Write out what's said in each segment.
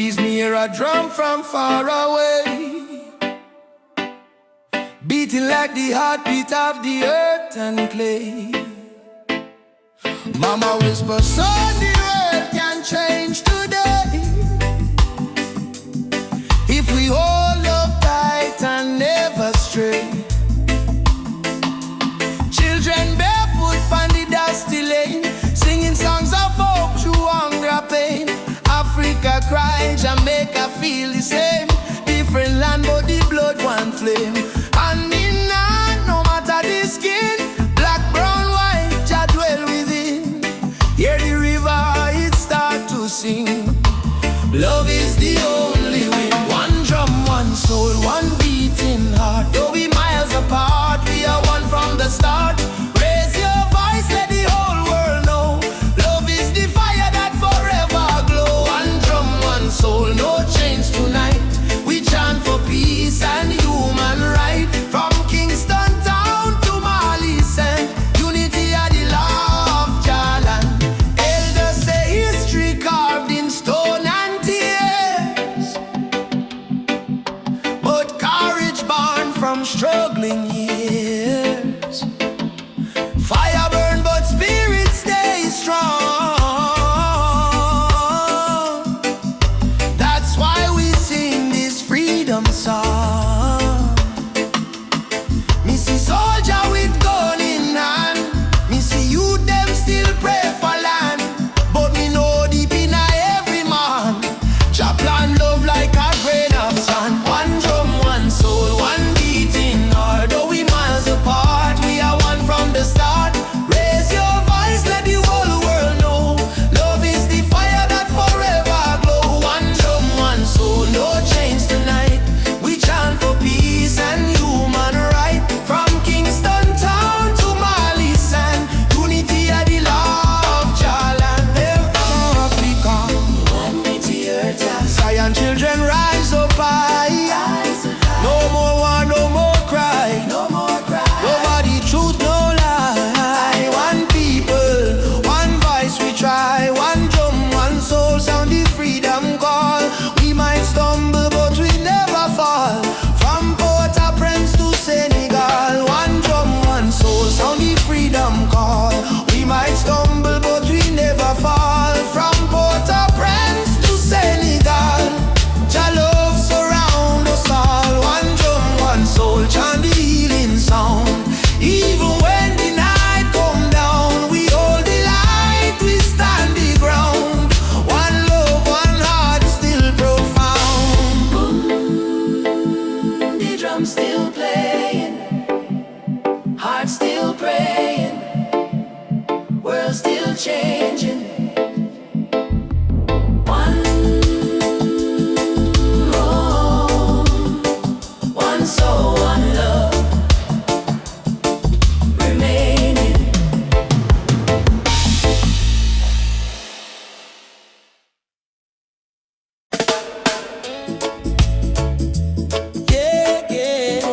breeze, me hear a drum from far away, beating like the heartbeat of the earth and clay. Mama whisper, son, the world can change today if we hold up tight and never stray. Children barefoot on the dusty lane, singing songs of hope through hunger pain. Africa cry, Jamaica feel the same. Different land but the blood one flame. And in hand, no matter the skin, black, brown, white, Jah dwell within. Hear the river, it start to sing. Love is the only way. One drum, one soul, one beating heart. Though we miles apart, we are one from the start. Raise your voice, let the whole world know. Love is the fire that forever glow. One drum, one soul, no chains tonight. We chant for peace and human right. From Kingston town to Marley Sand, unity are the law of Jalan. Elders say history carved in stone and tears, but courage born from struggling years. Fire burn but spirit stay strong. That's why we sing this freedom song. Me see soldier with gun in hand, me see youth them still pray for land. But me know deep in every man, Jah plan love like a grain of sand. One drum, one soul, one beating heart. Though we miles apart, we are one from the start. Raise your voice, let the whole world know. Love is the fire that forever glow. One drum, one soul, no chains tonight. We chant for peace and human right. From Kingston town to Marley Sand, unity are the law of Jalan. Africa, one with the earth. Zion children rise up high. No more war, no more cry. Nobody truth, no lie. One people, one voice we try. One drum, one soul, sound the freedom call. We might stumble but we never fall. From Port-au-Prince to Senegal, one drum, one soul, sound the freedom call. We might stumble but we never fall. From Port-au-Prince to Senegal, Jah love surround us all. One drum, one soul, chant the healing sound. Even when the night come down, we hold the light, we stand the ground. One love, one heart, still profound. The drum still playing, heart still praying, world still changing. One home, one soul, one love remaining. Yeah, yeah.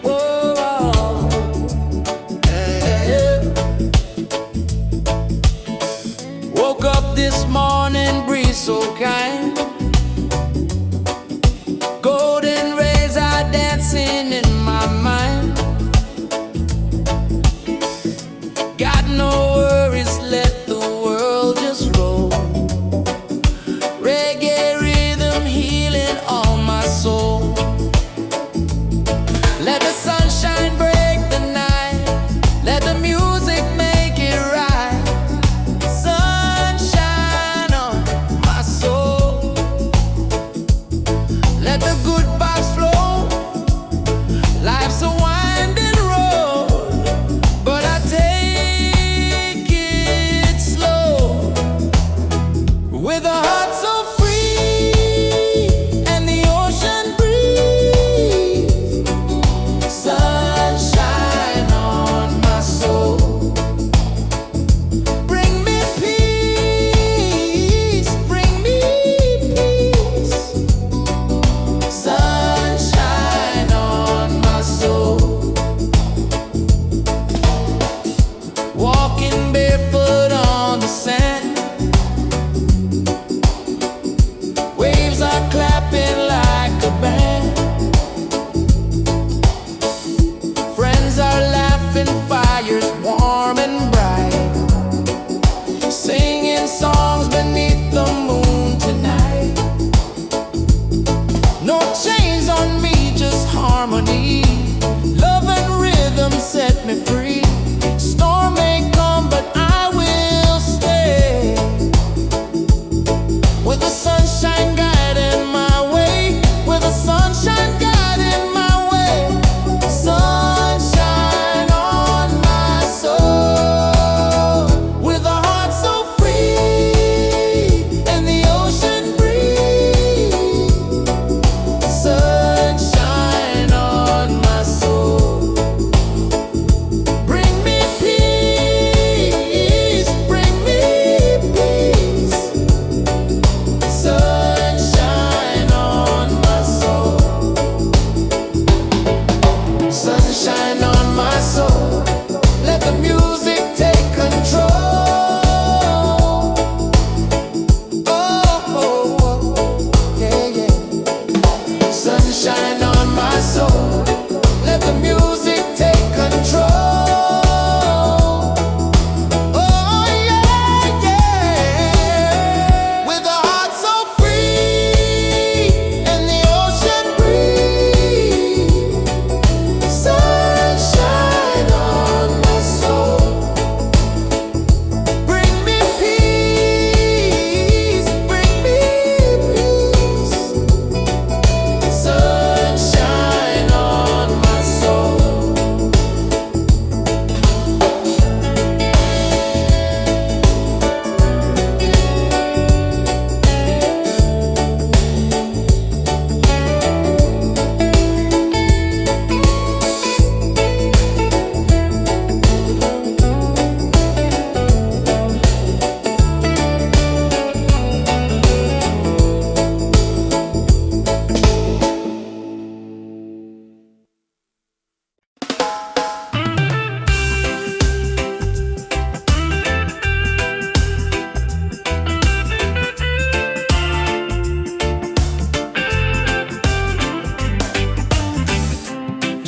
Whoa, whoa. Yeah. Woke up this morning, breeze so kind. Golden rays are dancing in my mind. Got no worries, let the world just roll. Reggae rhythm healing all my soul. Let the sunshine break the night, let the music make it right. Sunshine on my soul. Let the good vibes flow. Life's a winding road, but I take it slow. With a heart so free and the ocean breeze. Sunshine on my soul. Bring me peace, bring me peace. Sunshine on my soul. Walking barefoot on the sand.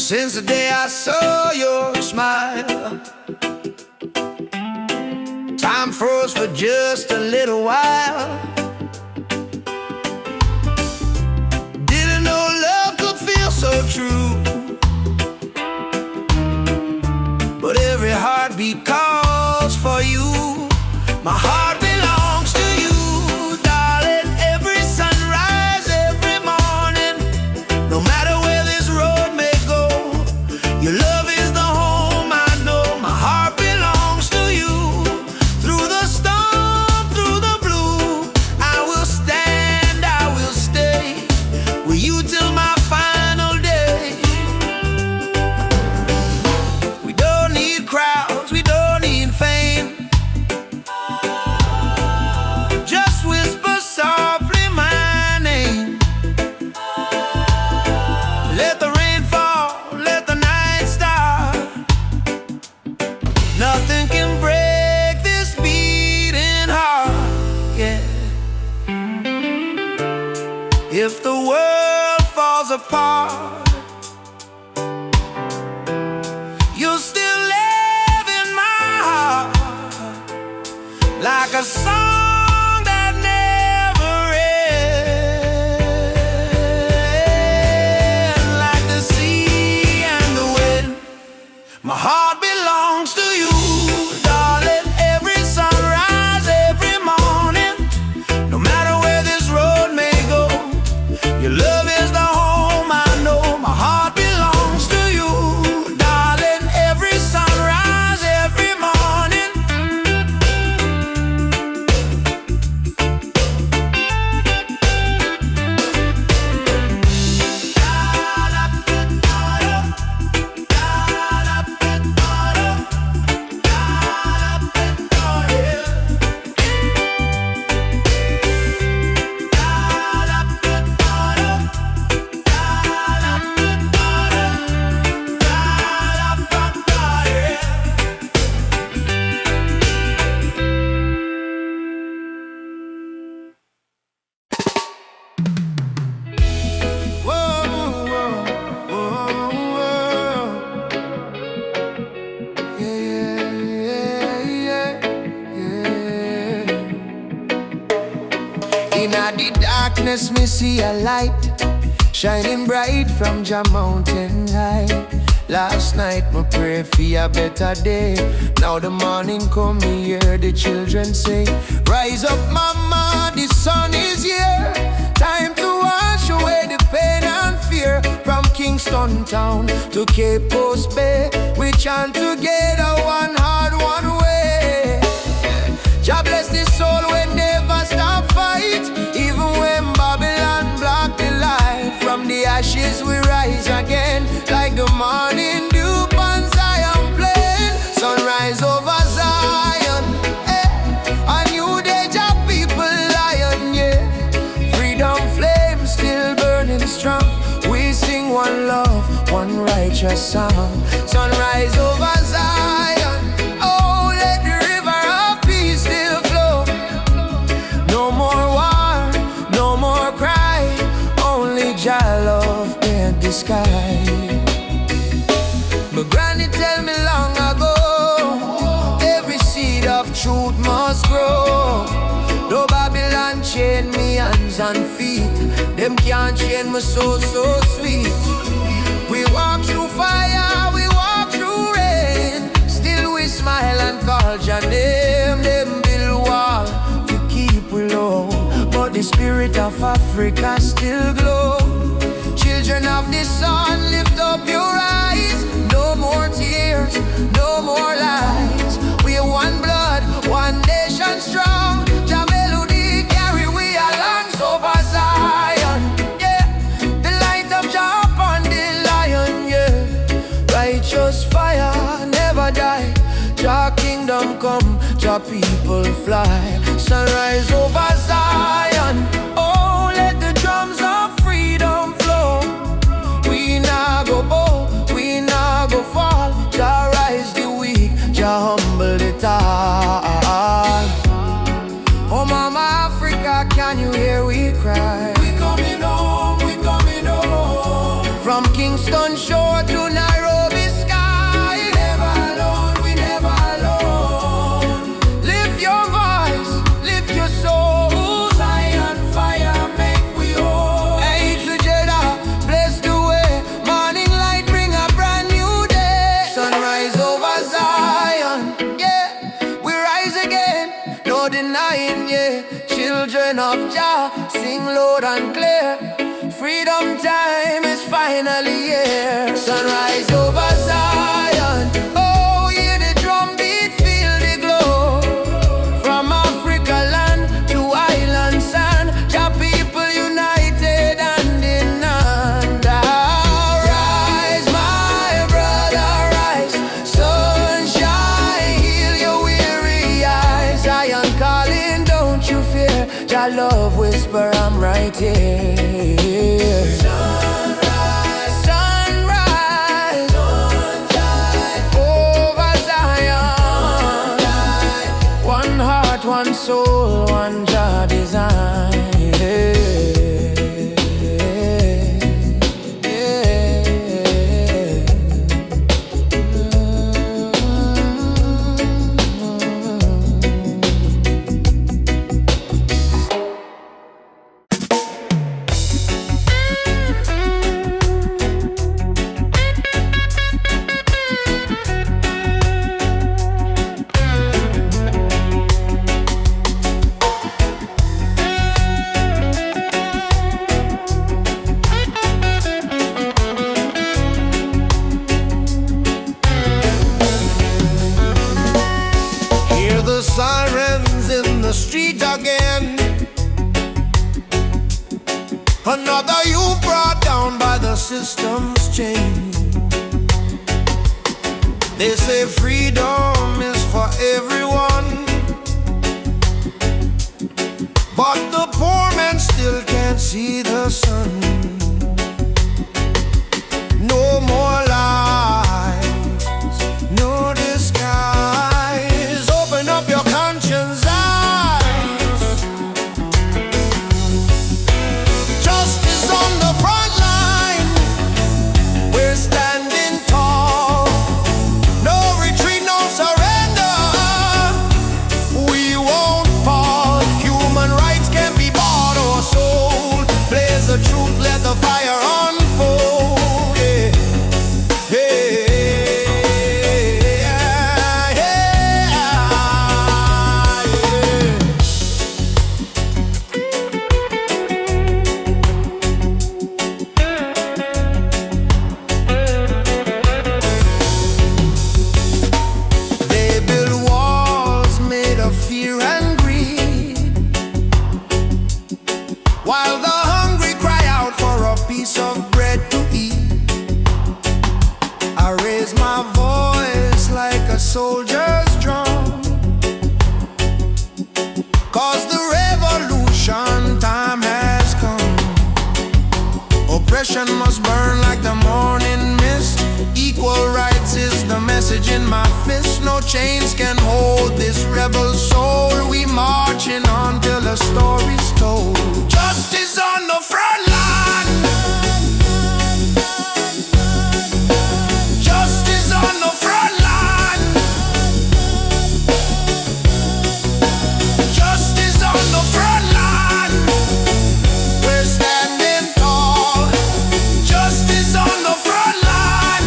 Since the day I saw your smile, time froze for just a little while. Didn't know love could feel so true, but every heartbeat calls for you. My heart belongs to you, darling. Every sunrise, every morning, no matter where this road may go, your love is the home I know. My heart belongs to you. Through the storm, through the blue, I will stand, I will stay with you till my final day. We don't need crowds, we don't need fame. Just whisper softly my name. Let the rain fall, let the night start. Nothing can break this beating heart, yeah. If the world falls apart, you'll still live in my heart, like a song that never ends, like the sea and the wind. My heart belongs to you, darling. Every sunrise, every morning, no matter where this road may go, your love is the home I know. My heart belongs to you, darling. Every sunrise, every morning. In the darkness, me see a light shining bright from Jah mountain high. Last night, me pray for a better day. Now the morning come, me hear the children say, rise up, mama, the sun is here. Time to wash away the pain and fear. From Kingston town to Cape Coast Bay, we chant together, one heart, one way. Jah bless the soul when never stop fight. Even when Babylon block the light, from the ashes we rise again, like the morning dew on Zion plain. Sunrise over Zion, eh. A new day, Jah people lion, yeah. Freedom flame still burning strong. We sing one love, one righteous song. Sunrise over Zion, oh, let the river of peace still flow. No more war, no more cry, only Jah love paint the sky. My granny tell me long ago, every seed of truth must grow. Though Babylon chain me hands and feet, them can't chain me soul so sweet. We walk through fire, we walk through rain, still we smile and call Jah name. Them build wall to keep we low, but the spirit of Africa still glow. Children of the sun, lift up your eyes. No more tears, no more lies. We are one blood, one nation strong. Jah melody carry we along over Zion, yeah. The light of Jah upon the lion, yeah. Righteous fire never die. Jah kingdom come, Jah people fly. Sunrise over Zion, oh, let the drums of freedom flow. We nah go bow, we nah go fall. Jah rise the weak, Jah humble the tall. Oh mama Africa, can you hear we cry? We coming home, we coming home. From Kingston shore to children of Jah, sing loud and clear. Freedom time is finally here. Sunrise over Zion. Oh, hear the drum beat, feel the glow. From Africa land to island sand, Jah people united hand in hand. Rise, my brother, rise. Sunshine, heal your weary eyes. Zion calling, don't you fear. Jah love whisper, I'm right here. Sunrise, sunrise, sunshine over Zion. One heart, one soul, one Jah design. Sirens in the street again. Another youth brought down by the system's chain. They say freedom is for everyone, but the poor man still can't see the sun. No more lies, no disguise. Open up your conscience eyes. Justice on the front line. We're standing tall. No retreat, no surrender. We won't fall. Human rights can be bought or sold. Blaze the truth, let the fire unfold. Yeah. Yeah. They build walls made of fear and greed, while the hungry cry out for a piece of bread to eat. I raise my voice like a soldier's drum, 'cause the revolution time has come. Oppression must burn like the morning mist. Equal rights is the message in my fist. No chains can hold this rebel soul. We marching on till the story's told. Justice on the front line. Justice on the front line. Justice on the front line. We're standing tall. Justice on the front line.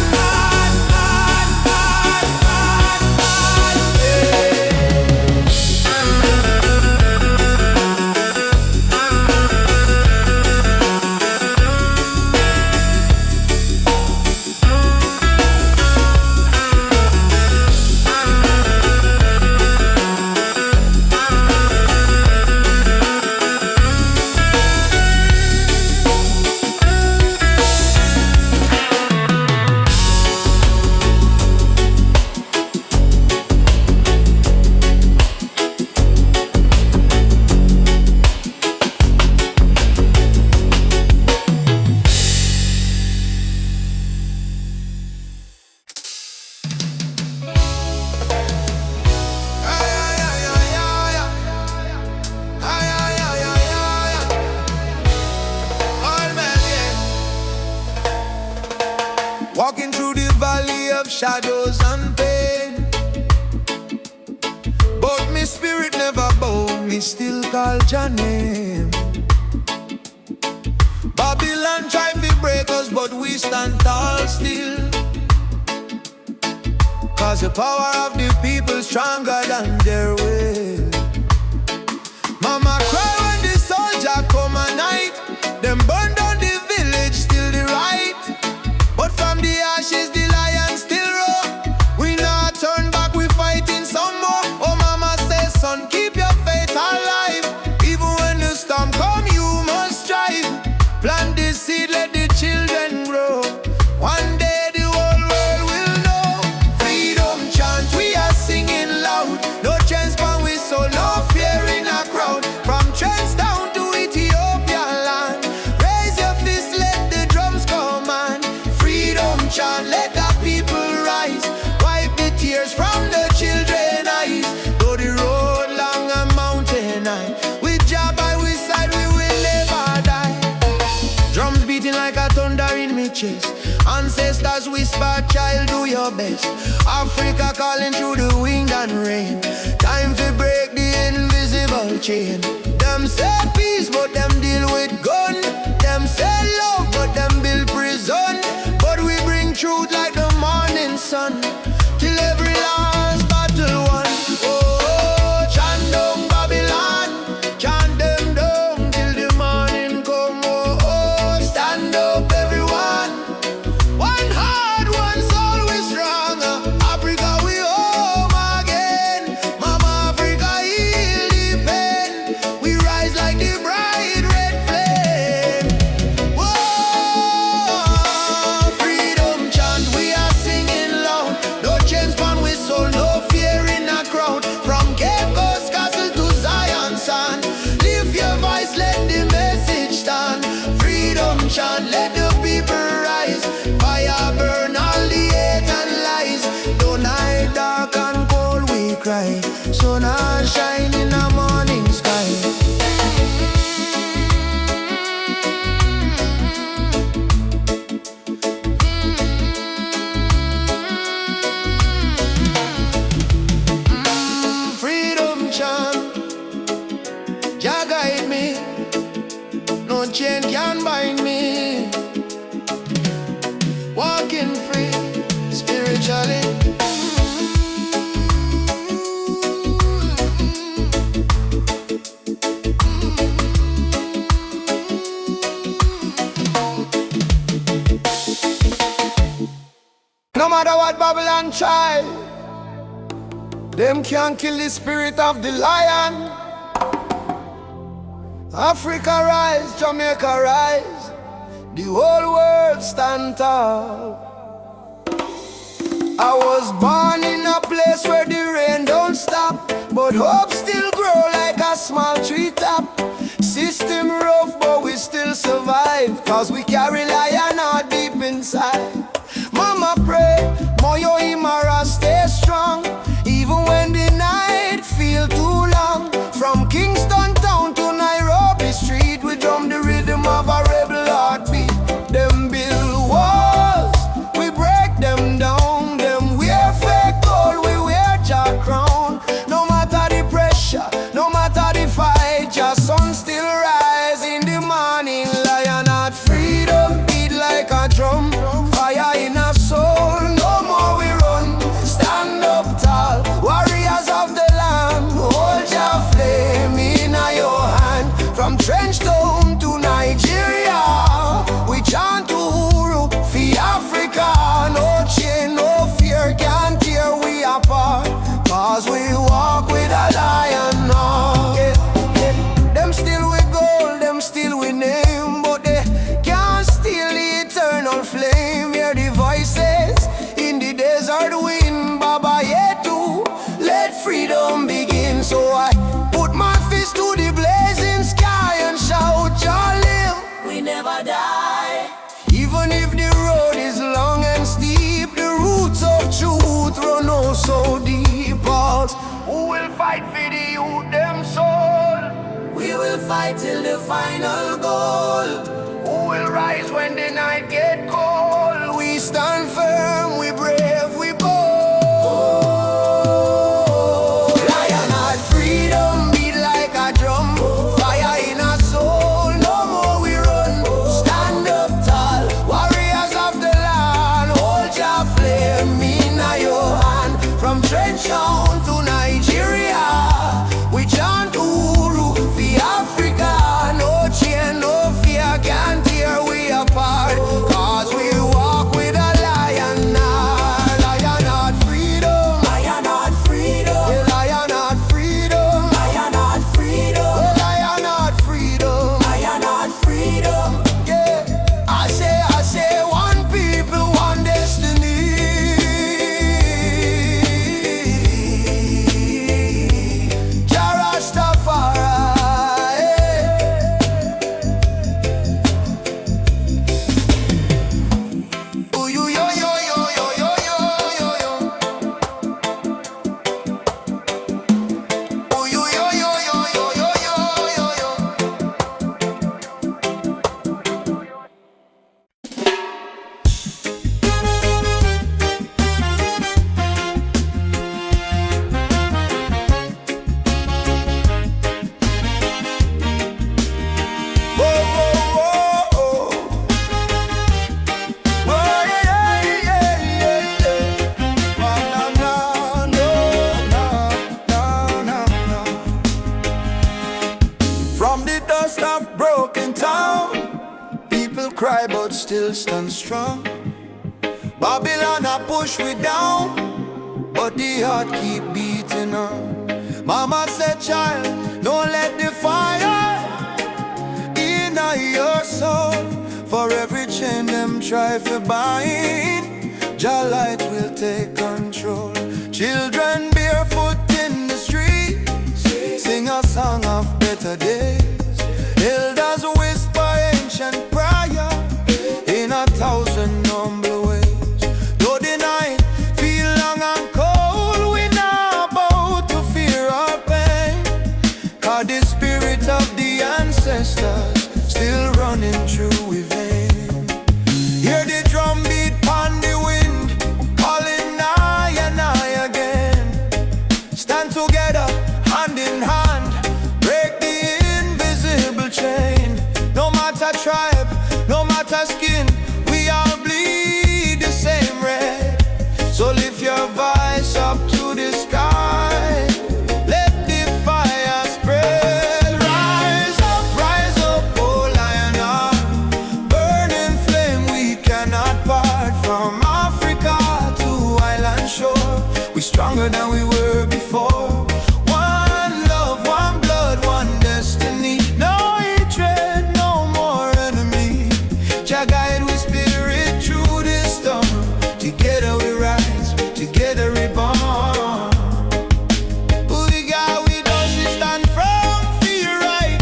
Walking through the valley of shadows and pain, but my spirit never bowed, me still call your name. Babylon try to break us, but we stand tall still, 'cause the power of the people stronger than their will. Mama cry when the chest. Ancestors whisper, child, do your best. Africa calling through the wind and rain. Time to break the invisible chain. Them say peace, but them deal with gun. Them say love, but them build prison. But we bring truth like the morning sun, till every last battle won. Oh, chant down Babylon, chant them down till the morning come. Oh, stand up everyone, one heart, one soul, we strong. Africa we home again. Mama Africa heal the pain. We rise like the bright red flame. Whoa, freedom chant we are singing loud. No chains pan with soul, no fear in a crowd. From Cape Coast Castle to Zion sand, lift your voice, let the message stand. Freedom chant, let the people rise. Fire burn all the hate and lies. Though night dark and cold we cry, sun and shine in the morning sky. Freedom chant, Jah guide me. No chain can bind me. Walking free spiritually. No matter what Babylon try, them can't kill the spirit of the lion. Africa rise, Jamaica rise, the whole world stand tall. I was born in a place where the rain don't stop, but hope still grow like a small tree top. System rough, but we still survive, cause we carry lion heart deep inside. Mama pray, Moyo Imara stay strong, even when the night feel too long. From Kingston town to Nairobi street, we drum the rhythm of a rebel heartbeat. Them build walls, we break them down. Them wear fake gold, we wear Jah crown. No matter the pressure, no matter the fight, Jah sun still rise in the morning. Lion heart freedom beat like a drum. Fire in our soul, no more we run. Stand up tall, warriors of the land. Hold your flame in your hand. From Trenchtown to Nigeria, we chant Uhuru for Africa. No chain, no fear can tear we apart, cause we walk with a lion now. Them still with gold, them still with name, but they can't steal the eternal flame. Hear the voices in the desert wind, Baba Yetu, let freedom begin. So I put my fist to the blazing sky and shout, Jah live, we never die. Even if the road is long and steep, the roots of truth run oh so deep. Pause. Who will fight for the youth, them soul? We will fight till the final goal. Who will rise when the night get cold? We stand firm, we brave, we bold. Lion heart freedom beat like a drum. Fire in our soul, no more we run. Stand up tall, warriors of the land. Hold your flame in your hand. From Trenchtown to Nigeria, we chant Uhuru for Africa. No chain, no fear can tear we apart. broken town. People cry but still stand strong. Babylon a push we down, but the heart keep beating on. Mama said, child, don't let the fire in your soul. For every chain them try to bind, Jah light will take control. Children barefoot in the streets sing a song of better days. Elders whisper ancient prayer in 1,000 humble ways. Though the night feel long and cold, we not about to fear or pain, 'cause the spirit of the ancestors still running through we vein. Hear the drum beat on the wind, calling nigh and nigh again. Stand together, hand in hand, break the invisible chain. No matter tribe, no matter skin, we all bleed the same red. So lift your voice up to the sky, let the fire spread. Rise up, oh lion heart, burning flame we cannot part. From Africa to island shore, we stronger than we were before. One love, one blood, one destiny. No hatred, no more enemy. Jah guide we spirit through this storm. Together we rise, together we born. We got we don't stand firm, feel right.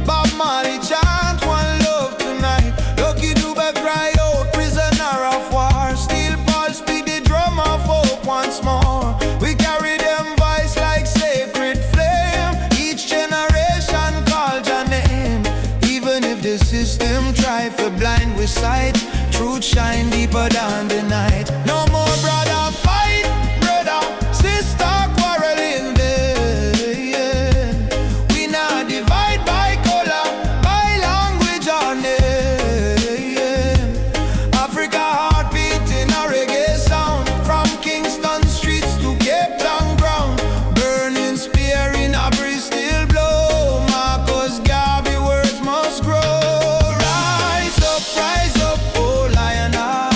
Bob Marley chant one love tonight. Lucky Dube cry out, prisoner of war. Still pulse beat the drum of hope once more. We carry them voice like sacred flame. Each generation call your name. Even if the system try to blind we sight, truth shine deeper than the night. No more brother fight, brother, sister quarreling there. We not divide by color, by language or name. Africa heartbeat in a reggae sound, from Kingston streets to Cape Town ground. Burning spear in a breeze still blow. Marcus Garvey words must grow. Rise up, oh lion heart.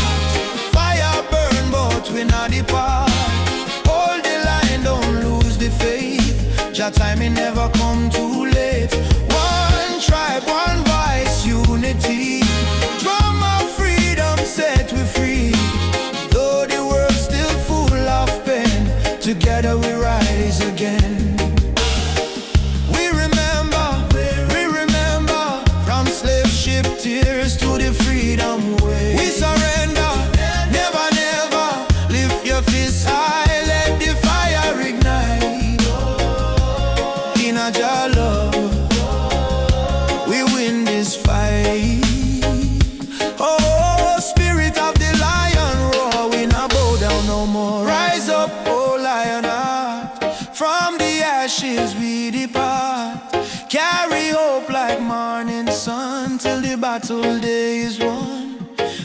Fire burn but we not depart. Hold the line, don't lose the faith. Jah time it never come too late. One tribe, one voice, unity. Drum of freedom set we free. Though the world still full of pain, together we rise again. We remember, from slave ship tears to the freedom way. We surrender, never, never. Lift your fists high, let the fire ignite. In a Jah love, we win this fight. Oh, spirit of the lion roar, we not bow down no more. Rise up, oh lion heart. From the ashes we depart. Carry hope like morning sun till the battle day is won.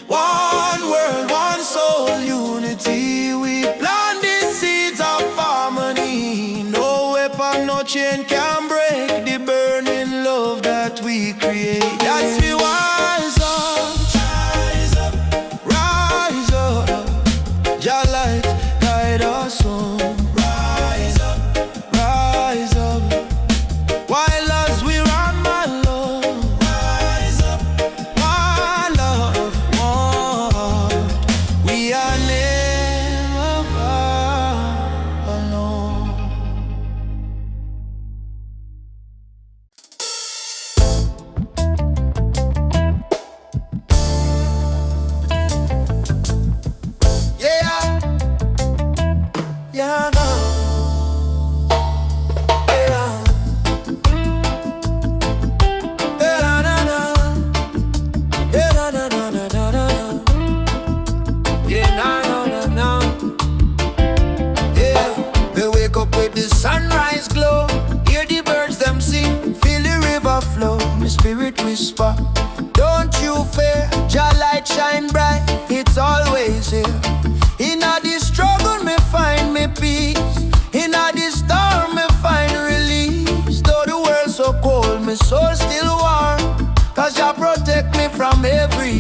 One world, one soul, unity. We plant the seeds of harmony. No weapon, no chain can break the burning love that we create. That's we rise up, rise up. Jah light guide us home. Rise up, rise up. While as we run my love, rise up, one love, one. We are never alone. Yeah, yeah, no. Yeah. Sunrise glow, hear the birds them sing, feel the river flow, my spirit whisper, don't you fear, Jah light shine bright, it's always here. In a the struggle me find me peace, in a the storm me find release. Though the world so cold, my soul still warm.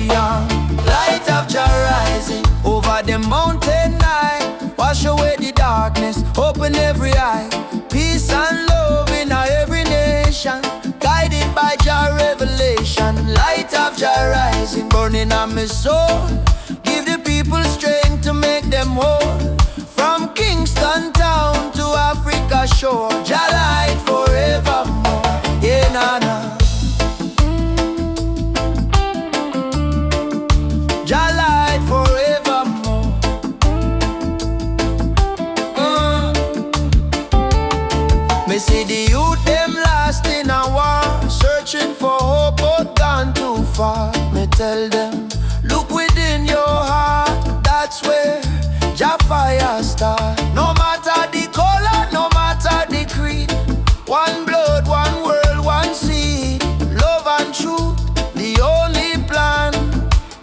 young. Light of Jah rising over the mountain night. Wash away the darkness, open every eye. Peace and love in every nation, guided by Jah revelation. Light of Jah rising, burning on my soul. Give the people strength to make them whole. From Kingston town to Africa shore, Jah light forevermore. Yeah, nah, nah. Jah light forevermore. Me see the youth them lost in a war, searching for hope but gone too far. Me tell them, look within your heart, that's where Jah fire start. No matter the color, no matter the creed, one blood, one world, one seed. Love and truth, the only plan.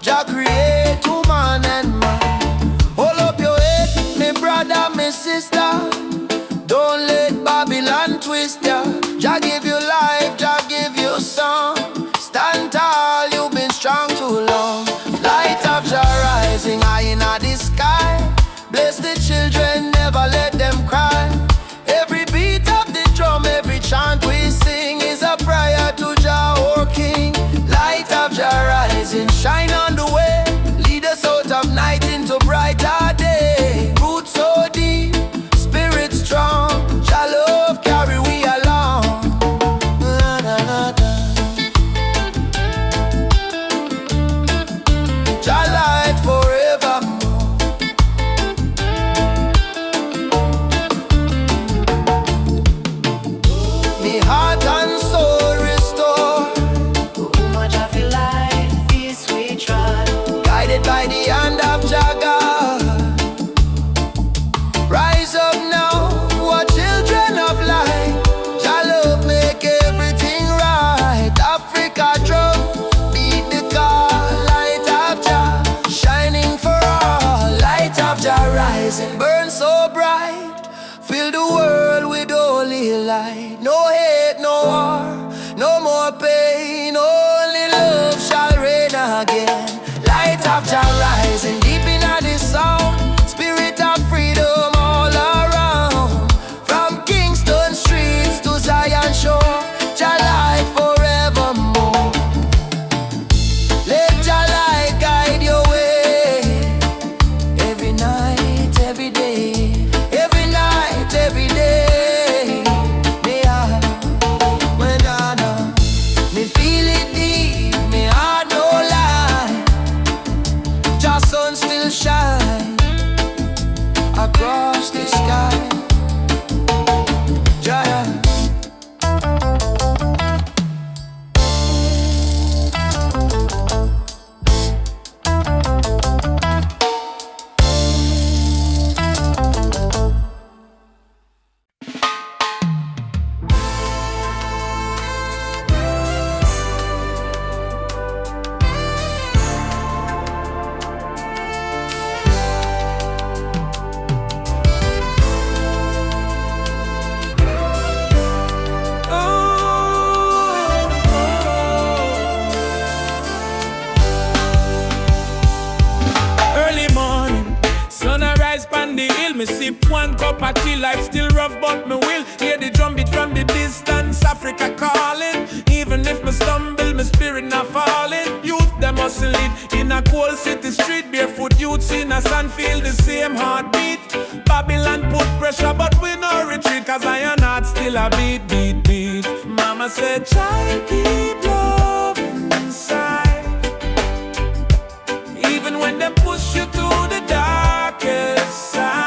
Jah create woman and man. Hold up your head, me brother, me sister. Don't let Babylon twist ya. Jah give you life, Jah give you song. Stand tall, you've been strong too long. Light of Jah rising high in the sky. Bless the children, never let them cry. Every beat of the drum, every chant we sing is a prayer to Jah, our King. Light of Jah rising, shine on the way. Lead us out of night into brighter day. Roots so deep, spirit strong. Jah love carry we along. Na, na, na, na. Jah light forevermore. Me heart and soul restore. Much of your life is we trod. Guided by the hand of Jah God. Rise up now, what children of light. Jah love make everything right. Africa drum, beat the call. Light of Jah, shining for all. Light of Jah rising, burn so bright. Fill the world with holy light. No hate, no war, no more pain. Only love shall reign again. Light of Jah rising deep in the sound. Spirit of freedom all around. From Kingston streets to Zion shore, Jah light forevermore. Let Jah light guide your way. Every night, every day. Every night, every day. Me feel it deep, me heart no lie. Jah sun still shine across the sky. Jah. Me sip one cup of tea, life still rough but me will hear the drum beat from the distance, Africa calling. Even if me stumble, my spirit not falling. Youth them hustle it in a cold city street. Barefoot youths in a sand feel the same heartbeat. Babylon put pressure but we no retreat, cause iron heart still a beat, beat, beat. Mama said, child, keep love inside. Even when they push you to the darkest side.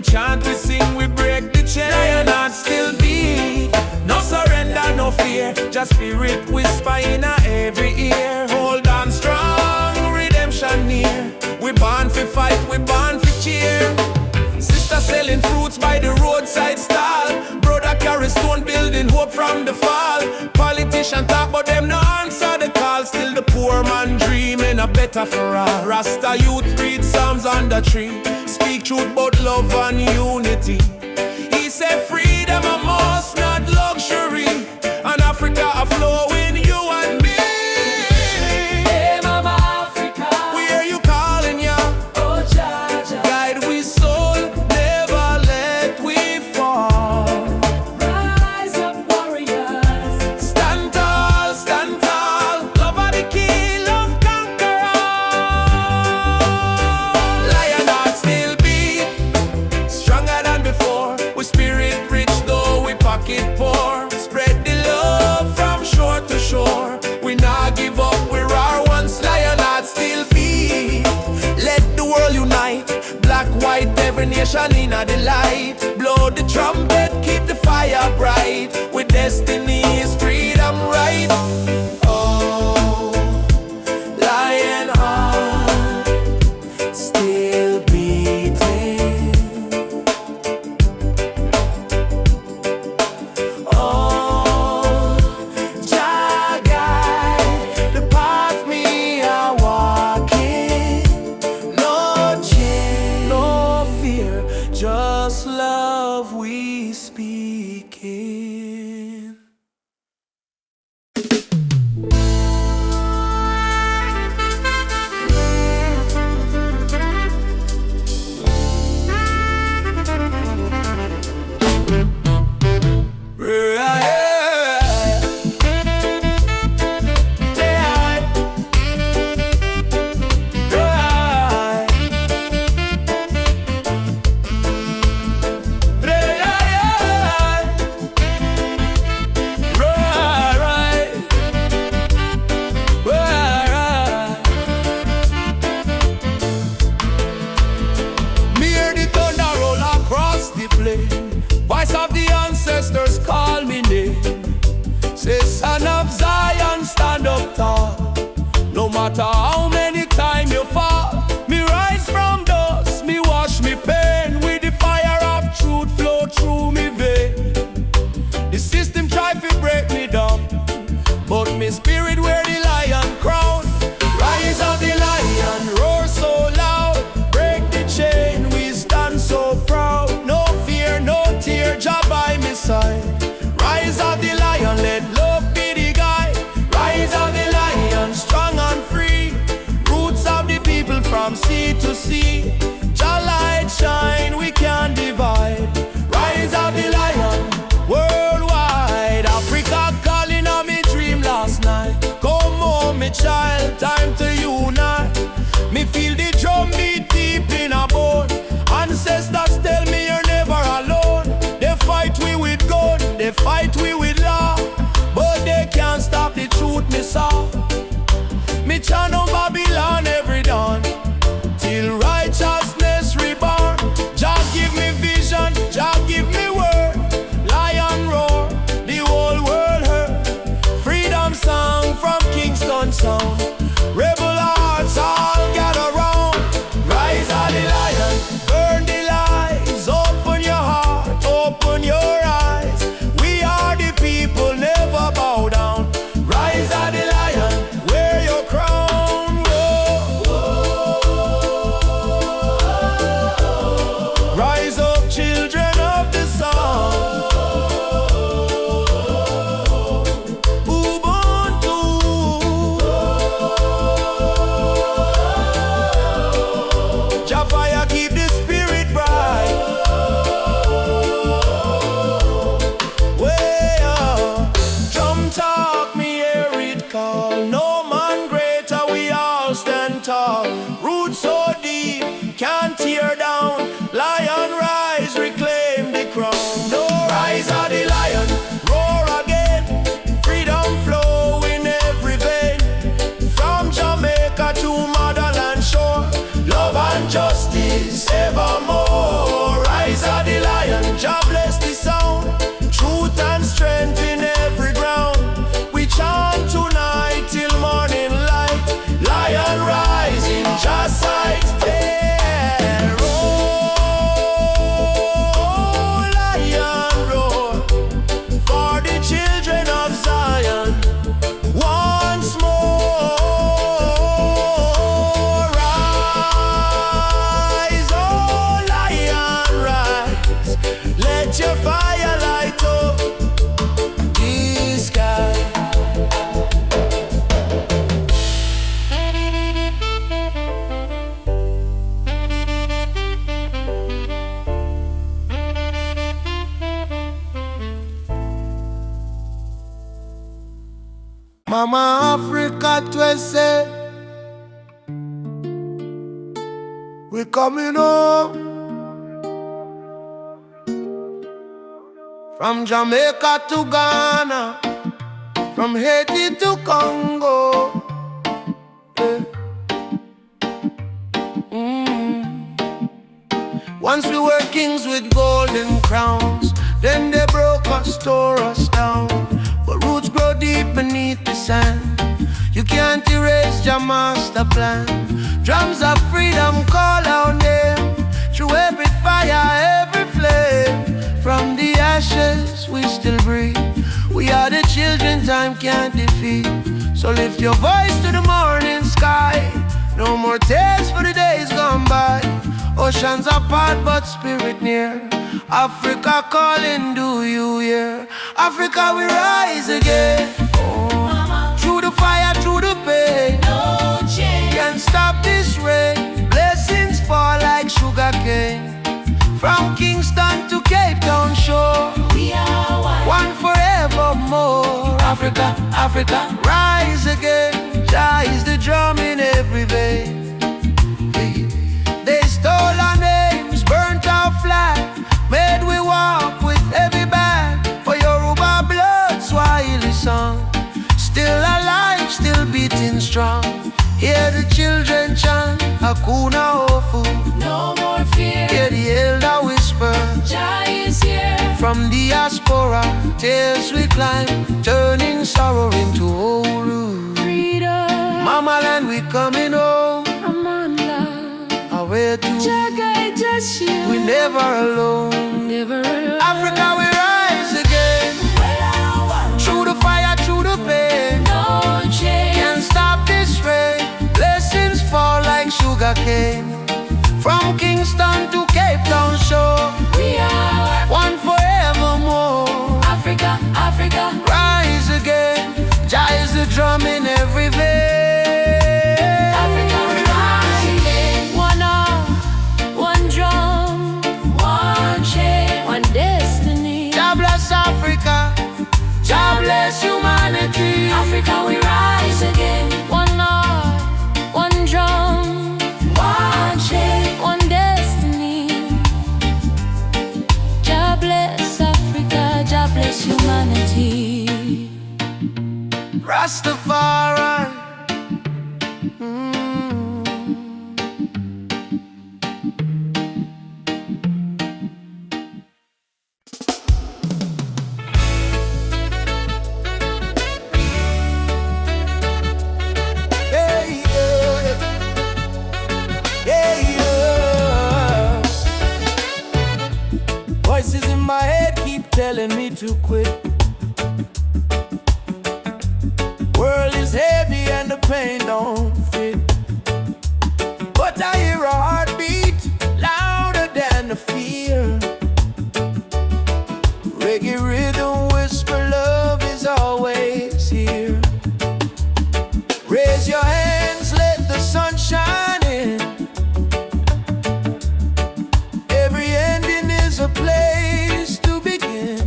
Chant, we sing, we break the chain. Lion heart still beat. No surrender, no fear. Just spirit whisper in every ear. Hold on strong, redemption near. We born for fight, we born for cheer. Sister selling fruits by the roadside stall. hope from the fall. Politicians talk but them no answer the call. Still the poor man dreaming a better for all. Rasta youth read Psalms on the tree, speak truth about love and unity. He said freedom a must, not luxury, and Africa a flowing you and me. Hey Mama Africa, We hear you calling ya, oh Jaja, guide we soul, never let we fall. rise up warriors. Stand tall, love are the key, love conquer all. Lion heart still beat, stronger than before. We spirit rich though we pocket poor. Spread the love from shore to shore. We not give up, we're our once. Lion heart still beat. Let the world unite, black, white, every nation in a delight. Blow the trumpet, keep the fire bright. With destiny is freedom right. Oh, lion heart still beating. Oh, Jah guide the path me a walking. No change, no fear, just love we speaking. Me hear the thunder roll across the plain. Voice of the ancestors call me name. Say, son of Zion, stand up tall. No matter how many times you fall, me rise from dust, me wash me pain. With the fire of truth flow through me vein. The system try to break me down, but me spirit wear the lion crown. Rise of the lion, roar so loud. Break the chain, we stand so proud. No fear, no tear, Jah by my side. Rise of the lion, let love be the guide. Rise of the lion, strong and free. Roots of the people from sea to sea. Jah light shine, we can't divide. Rise of the lion, worldwide. Africa calling on me dream last night. Come home, me child, time to unite. Me feel the drum beat deep in a bone. Ancestors tell me you're never alone. They fight we with gun, they fight we with law, but they can't stop the truth me saw. Me chant on Babylon every dawn, till righteousness reborn. Jah give me vision, Jah give me word. Lion roar, the whole world heard. Freedom song from Kingston sound. Rebel heart Mama Africa twese, we coming home. From Jamaica to Ghana, from Haiti to Congo. Yeah. Once we were kings with golden crowns, then they broke us, tore us down. But roots grow deep beneath the sand. You can't erase your master plan. Drums of freedom call our name through every fire, every flame. From the ashes we still breathe. We are the children time can't defeat. So lift your voice to the morning sky. No more tears for the days gone by. Oceans apart but spirit near. Africa calling, do you hear? Africa we rise again. Oh. Through the fire, through the pain. No change. Can't stop this rain. Blessings fall like sugar cane. From Kingston to Cape Town shore, We are one forevermore. Africa, Africa, rise again. Jah is the drum in every vein. They stole our names, burnt our flag, made we walk with heavy bag. For Yoruba blood, Swahili song, still alive, still beating strong. Hear the children chant, Hakuna Hofu. no more fear. Hear the elder whisper, Jah is here. from diaspora, tears we climb, turning sorrow into Uhuru. Freedom. Mama land, we coming home. I'm on love. Away to, Jah guide just you. we never alone. Never alone. Africa, we rise again. Through the fire, through the pain. No change. Can't stop this rain. Blessings fall like sugar cane. From Kingston to Cape Town shore, We are one forevermore. Africa, Africa. Rise again. Jah is the drum in every vein. Africa, we rise again. One arm, one drum, one chain, one destiny. Jah bless Africa. Jah bless humanity. Africa, we rise again. One heart, one drum, one chain, one destiny. Jah bless Africa, Jah bless humanity. Rastafari. Hey, yeah. Yeah, yeah. Voices in my head keep telling me to quit. World is heavy and the pain don't fit. But I hear a heartbeat louder than the fear. Reggae rhythm whisper love is always here. Raise your hands, let the sun shine in. Every ending is a place to begin.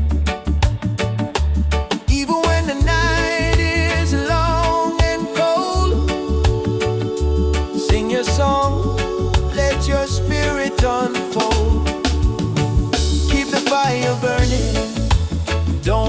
Even when the night is long and cold, sing your song, let your spirit unfold. Keep the fire burning, don't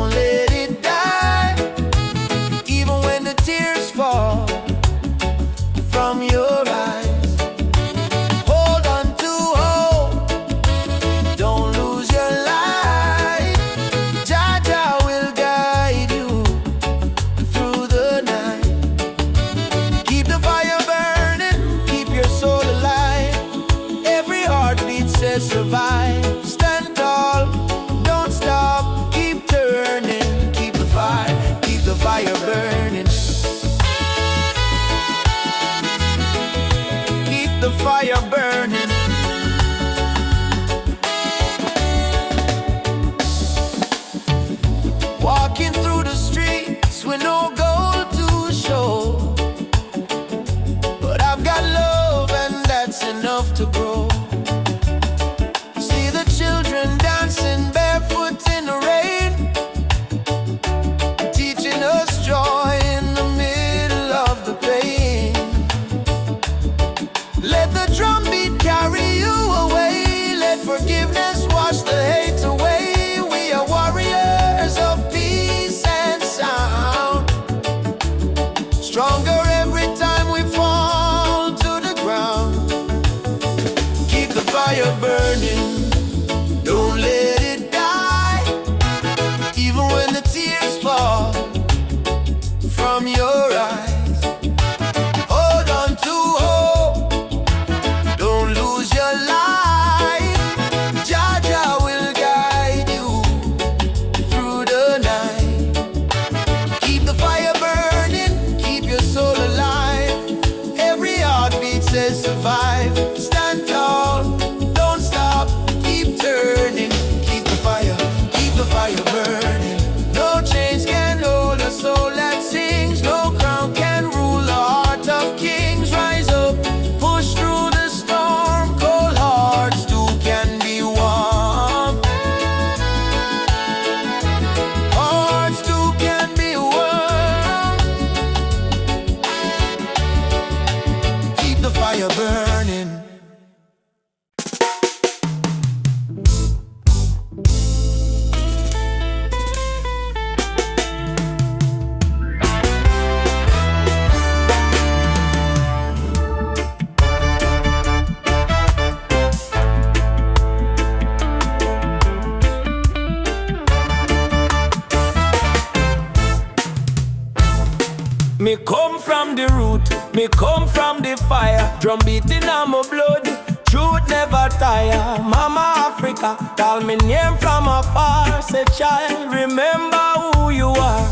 Me come from the root, me come from the fire. Drum beating on my blood, truth never tire. Mama Africa, call me name from afar. Say child, remember who you are.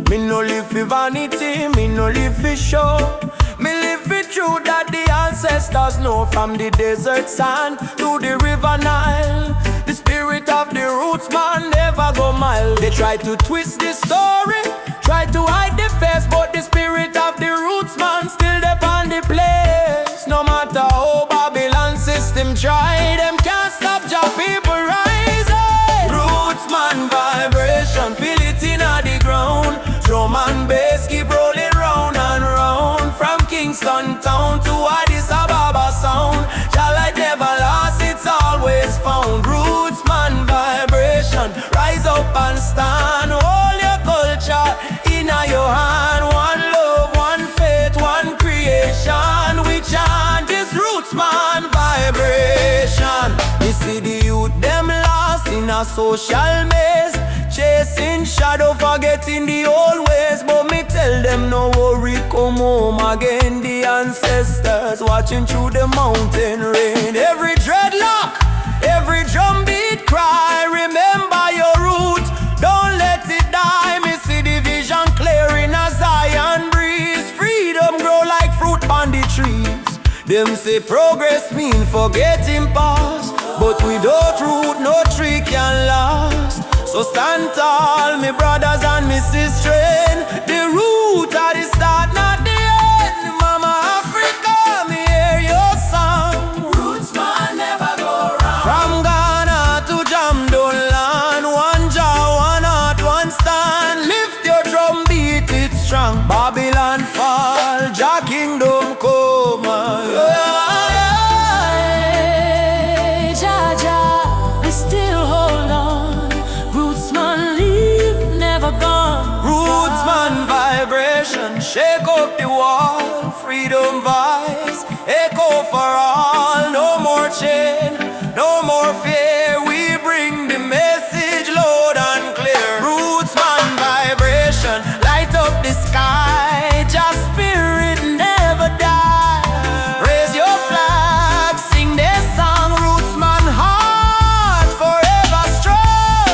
Me no live for vanity, me no live for show. Me live for truth that the ancestors know. From the desert sand to the river Nile, the spirit of the roots man never go mild. They try to twist the story, try to hide the face, but the spirit of the roots man still there on the place. No matter how Babylon system try, them can't stop your people rising. Roots man vibration, feel it in the ground. Drum and bass keep rolling round and round. From Kingston town to Addis Ababa sound, your light never lost, it's always found. Roots man vibration, rise up and stand. Hold your culture in your hand. One love, one faith, one creation. We chant this roots man vibration. You see the youth them lost in a social maze, chasing shadow, forgetting the old ways. But me tell them no worry, come home again. The ancestors watching through the mountain rain. Every dreadlock, every drum beat cry, remember your root, don't let it die. Me see the vision clear in a Zion breeze. Freedom grow like fruit on the trees. Them say progress mean forgetting past, but without root no tree can last. So stand tall, me brothers and me sisters. The root at the start, not the end. Mama Africa, me hear your song. Roots man never go wrong. From Ghana to Jamdoland, one jaw, one heart, one stand. Lift your drum, beat it strong. Babylon fall, Jah kingdom come. Jah, Jah, we still hold on. Roots man live, never gone. Roots man vibration, shake up the wall. Freedom voice, echo for all. No more chain, no more fear. We bring the message loud and clear. Roots man vibration, light up the sky. Just spirit never die. Raise your flag, sing this song. Roots man heart forever strong.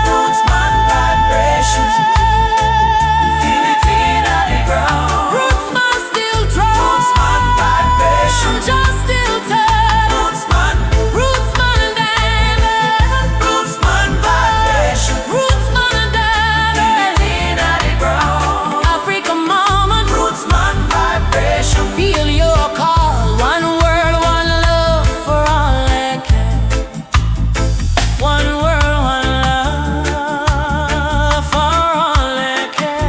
Roots man vibration, feel it in the ground. Roots man still drum. Roots man vibration, Just still turn. roots man, Roots man diamond. roots man vibration, Roots man diamond. in the ground. Africa mama, Roots man vibration, feel your call. One world, one love for all that can. One world, one love for all that can.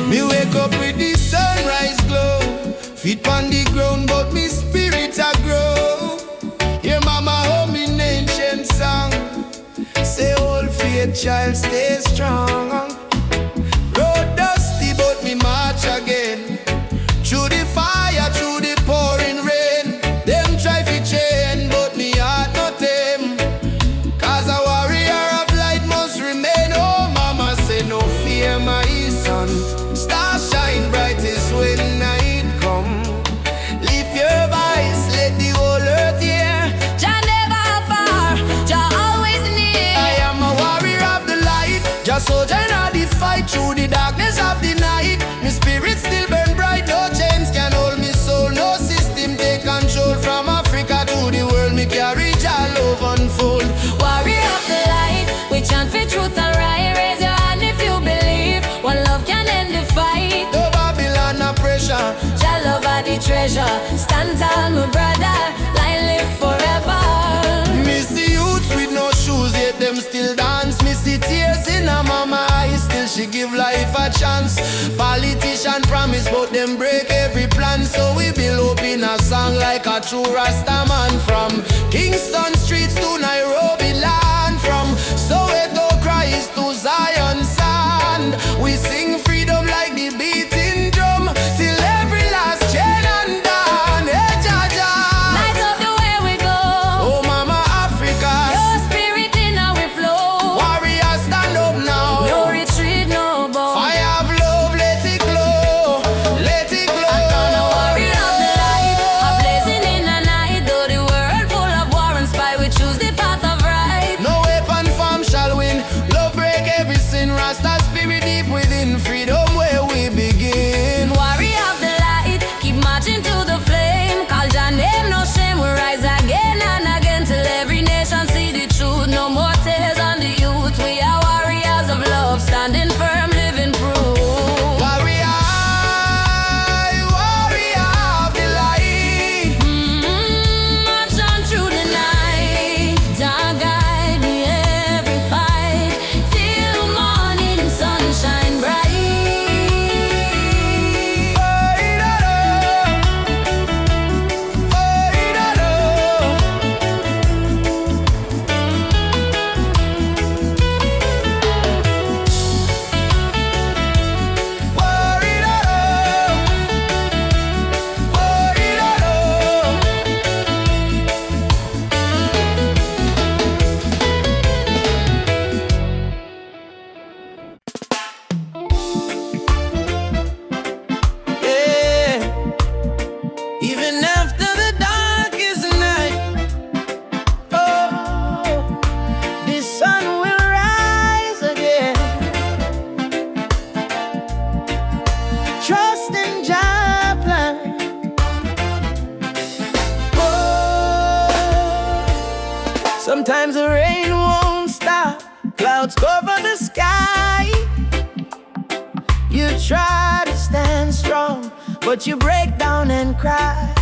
Me wake up with the sunrise glow. Feet on the ground, but me spirit a grow. Hear mama hum in ancient song. Say old faith child stay strong. Road dusty, but me march again. Through the fire, through the pouring rain. Them try fi chain, but me heart not them. Cause a warrior of light must remain. Oh mama say no fear my son. Star shine brightest when night come. Lift your voice, let the whole earth hear. Jah never far, Jah always near. I am a warrior of the light, just soldier in the fight through the darkness of the night. My spirit still burn bright, no chains can hold me soul, no system take control. From Africa to the world, me carry Jah love unfold. Warrior of the light, we chant for truth and right. Raise your hand if you believe. One love can end the fight. No Babylon, no pressure. Jah love are the treasure. Stand tall, my brother. Light live forever. Me see youths with no shoes will she give life a chance. Politician promise but them break every plan. So we build up in a song like a true Rasta man. From Kingston streets to Nairobi land, from Soweto cries to Zion sand. We sing freedom like the beating drum till every last chain undone. Hey, Jaja, Light up the way we go. oh Mama Africa, Your spirit in our flow. warriors stand up now. No retreat, no bow. Fire of love, let it glow, let it glow. I'm gonna worry of the light, a blazing in the night. Though the world full of war and spy, we choose the path of right. No weapon form shall win. Love break every sin. Rasta spirit deep within. Freedom where we begin. Warrior of the light, keep marching to the flame. Call your name, no shame. We rise again and again till every nation see the truth. No more tears on the youth. We are warriors of love, standing firm, living proof. Warrior, warrior of the light. March on through the night. Dark guide me every fight till morning sunshine bright. Yeah. Even after the darkest night, oh, the sun will rise again. Trust in Jah plan. Oh, sometimes the rain won't stop. Clouds cover the sky. You try to stand strong, but you break down and cry.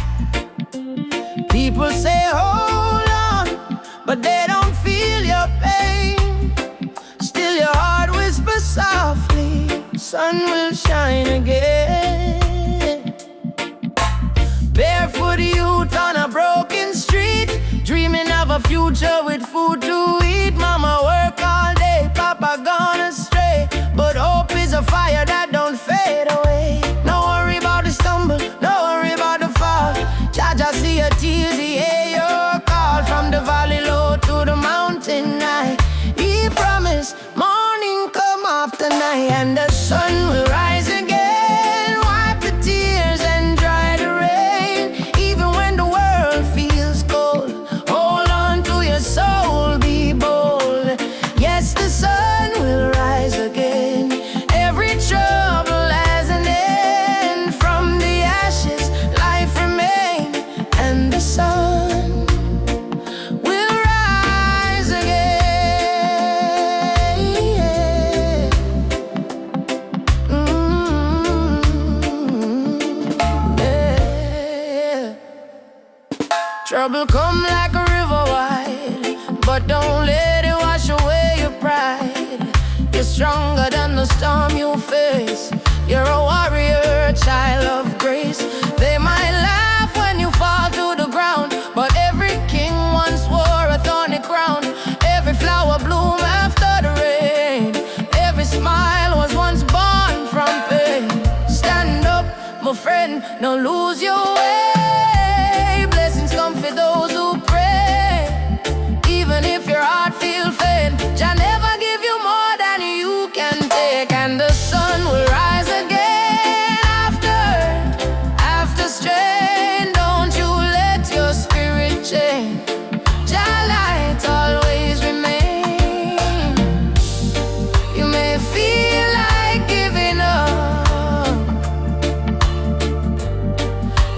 People say hold on, but they don't feel your pain. Still your heart whispers softly, sun will shine again. Barefoot youth on a broken street, dreaming of a future with food to eat. Mama work all day, Papa gone astray, but hope is a fire that don't fade away. No worry about the stumble, no worry about the fall. Jaja see your tears, he hear your call. From the valley low to the mountain high, he promised morning come after night, and the sun will rise again. Wipe the tears and dry the rain. Even when the world feels cold, hold on to your soul, be bold. Yes, the sun will rise again. Every trouble has an end. From the ashes, life remains, and the sun will rise again. Yeah. Trouble come like a river wide, but don't let it wash away your pride. You're stronger than the storm you face. You're a warrior, child of grace. They might laugh when you fall to the ground, but every king once wore a thorny crown. Every flower bloom after the rain. Every smile was once born from pain. Stand up, my friend, don't lose your way. Blessings come for those who pray. Even if your heart feels faint, Jah never give you more than you can take. And the sun will rise again after strain. Don't you let your spirit change. Jah light always remain. You may feel like giving up.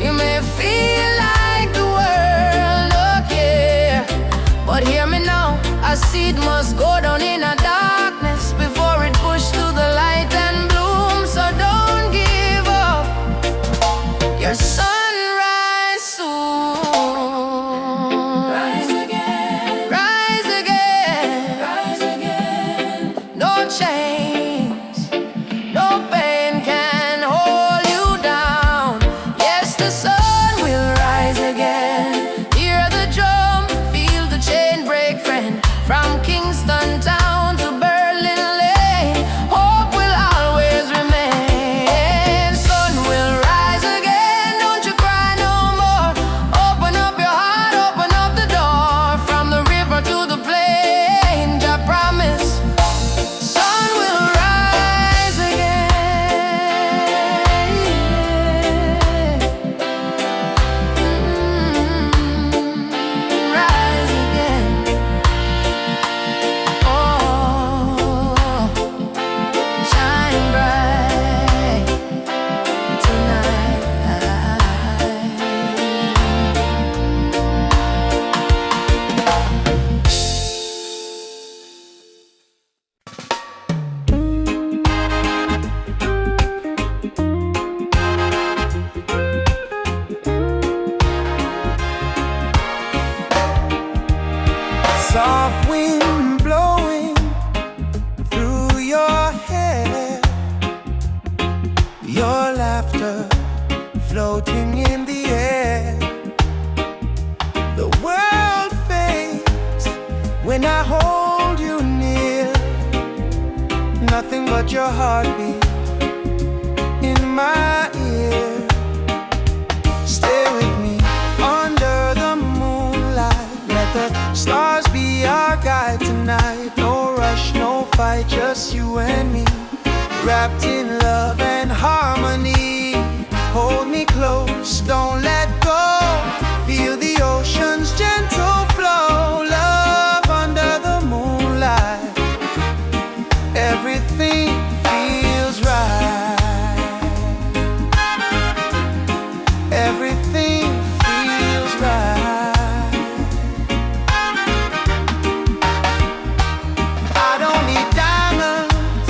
You may floating in the air. The world fades when I hold you near. Nothing but your heartbeat in my ear. Stay with me under the moonlight. Let the stars be our guide tonight. No rush, no fight, just you and me, wrapped in love and harmony. Hold me close, don't let go. Feel the ocean's gentle flow. Love under the moonlight. Everything feels right. Everything feels right. I don't need diamonds,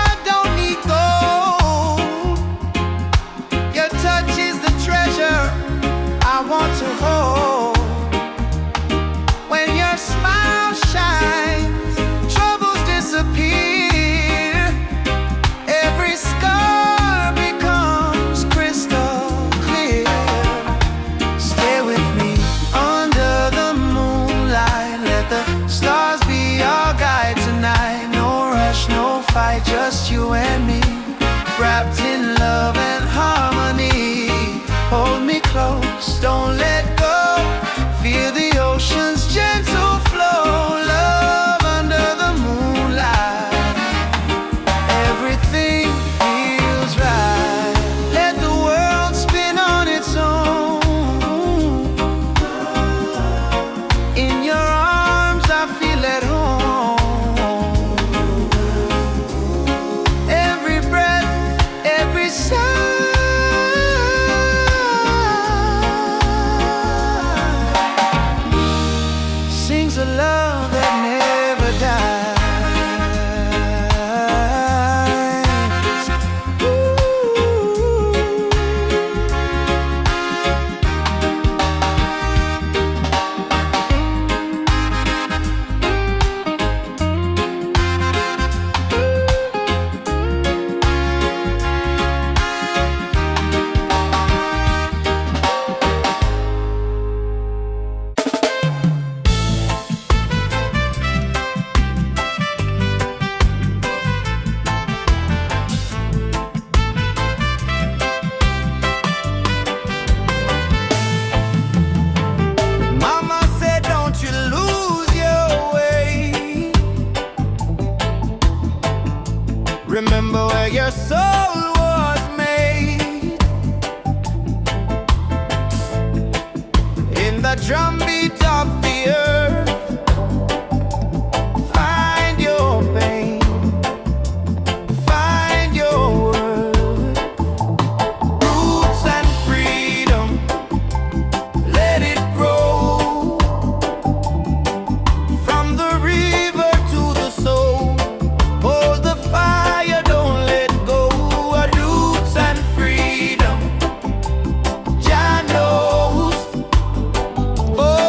I don't need gold. Your touch is the treasure I want to hold. When your smile shines, troubles disappear. Every scar becomes crystal clear. Stay with me under the moonlight. Let the stars be our guide tonight. No rush, no fight, just you and me, wrapped in love and harmony. Hold me close, don't let go. Feel the ocean's gentle flow. Love under the moonlight. Everything feels right. Let the world spin on its own. In your arms I feel at home. Every breath, every sigh sings a love that never dies. Mama said, don't you lose your way. Remember where your soul was made. In the drumbeat of the earth, find your pain, find your worth. Roots and freedom, let it grow. From the river to the soul, hold the fire, don't let go. Roots and freedom, Jah knows. Oh,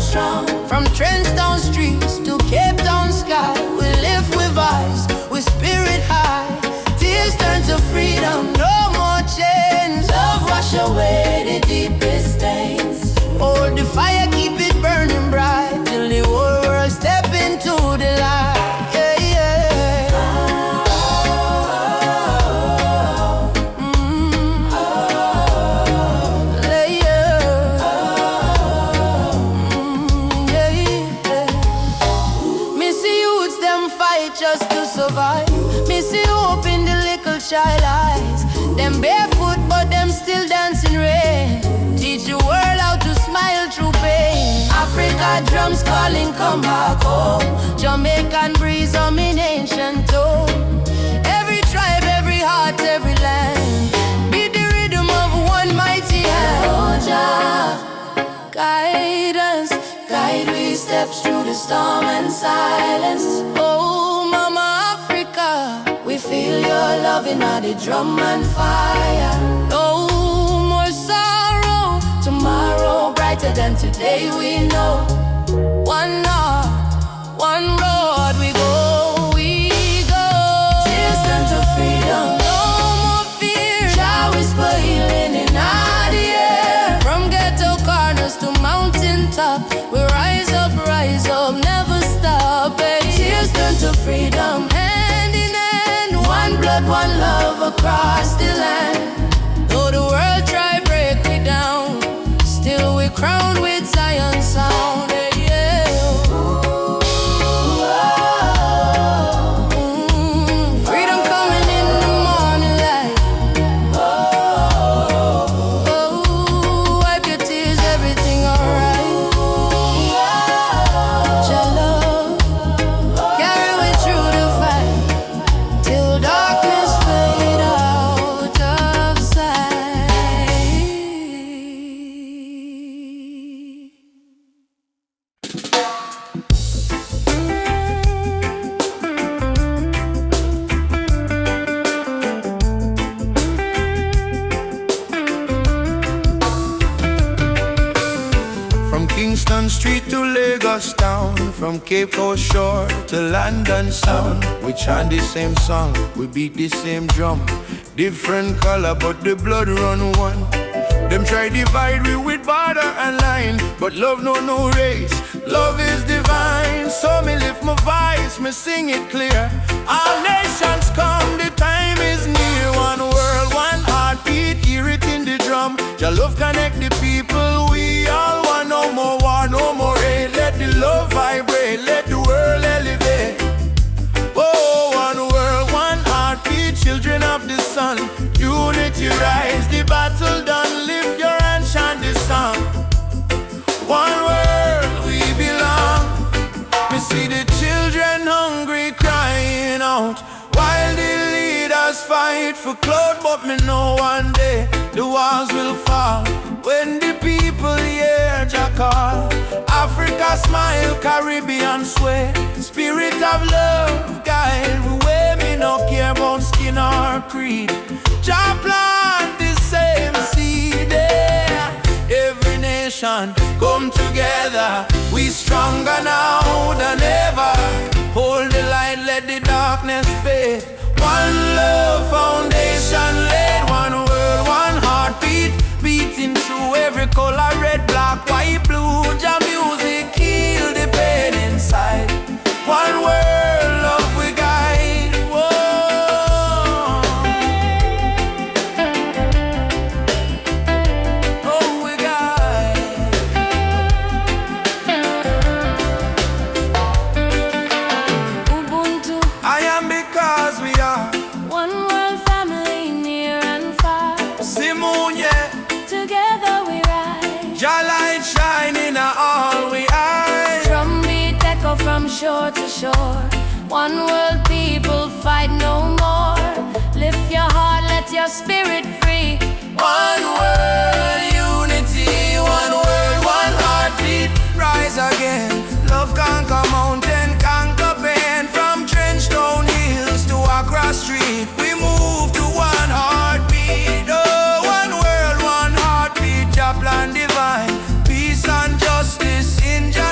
strong. From Trenchtown streets to Cape Town sky, we live with eyes, with spirit high. Tears turn to freedom, no more chains. Love wash away the deepest stains. Hold the fire, keep it burning bright, till the whole world step into the light. Just to survive. Me see hope in the little child eyes. Them barefoot but them still dancing rain. Teach the world how to smile through pain. Africa drums calling, come back home. Jamaican breeze on in ancient tone. Every tribe, every heart, every land. Beat the rhythm of one mighty hand. Oh Jah, guide us, guide we steps through the storm and silence. Oh we feel your love in the drum and fire. No more sorrow. Tomorrow brighter than today we know. One heart, one road we go, we go. Tears turn to freedom. No more fear. Shall whisper healing in the air. From ghetto corners to mountain top, we rise up, never stop. Tears turn to freedom. One blood, one love across the land. Though the world try break me down, still we crowned with Zion sound. Freedom coming in the morning light. Wipe your tears, everything alright. Your love carry me through the fight. Darkness fade out of sight. From Kingston Street to Lagos town, from Cape Coast shore to London sound, we chant the same song, we beat the same drum. Different color but the blood run one. Them try divide we with border and line, but love no race, love is divine. So me lift my voice, me sing it clear. All nations come, the time is near. One world, one heartbeat, hear it in the drum. Your love connect the people, we all want. No more war, no more hate. Let the love vibrate, let the world elevate. Oh, one world, one heartbeat, children of the sun. Unity rise, the battle done. Lift your hand, chant this song. One world, we belong. Me see the children hungry, crying out, while the leaders fight for clout. But me know one day the walls will fall when the people hear Jah call. Africa smile, Caribbean sway. Spirit of love guide the way. Me no care about skin or creed. Jah plant the same seed there. Every nation come together. We stronger now than ever. Hold the light, let the darkness fade. One love foundation laid. One world, one heartbeat, beating through every color. Red, black, white, blue. Jah music heal the pain inside. One world, love we guide. Whoa. Oh, we guide. Ubuntu, I am because we are one world family near and far. Simone, yeah. Together we rise. Jah light shining on all we eyes. Drumbeat echo from shore to shore. One world people fight no more. Lift your heart, let your spirit free. One world unity, one world, one heartbeat. Rise again, love conquer mountain, conquer pain. From Trenchtown hills to Accra Street, we move to one heartbeat. Oh, one world, one heartbeat. Jah plan divine, peace and justice in Jah.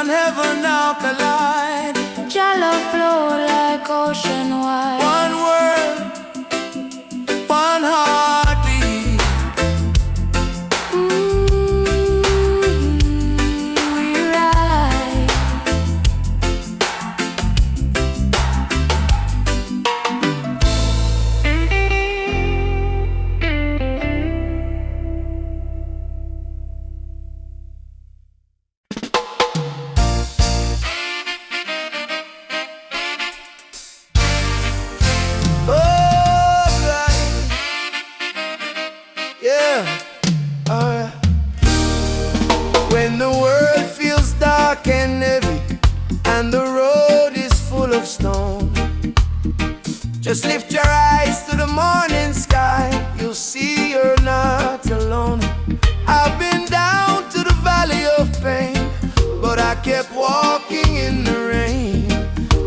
and heaven now collide. Your love flow like ocean wide. One world, one heartbeat. We ride. When the world feels dark and heavy and the road is full of stone, just lift your eyes to the morning sky. You'll see you're not alone. I've been down to the valley of pain, but I kept walking in the rain.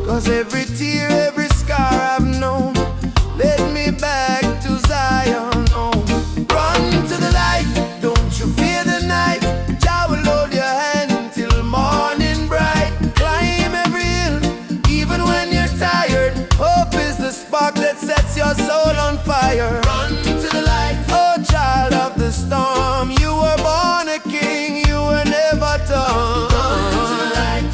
'Cause every tear, every scar I've known led me back to Zion home. Run to the light, don't you fear the night. Jah will hold your hand till morning bright. Climb every hill, even when you're tired. Hope is the spark that sets your soul on fire. Run to the light, oh child of the storm. You were born a king, you were never torn. Run to the light.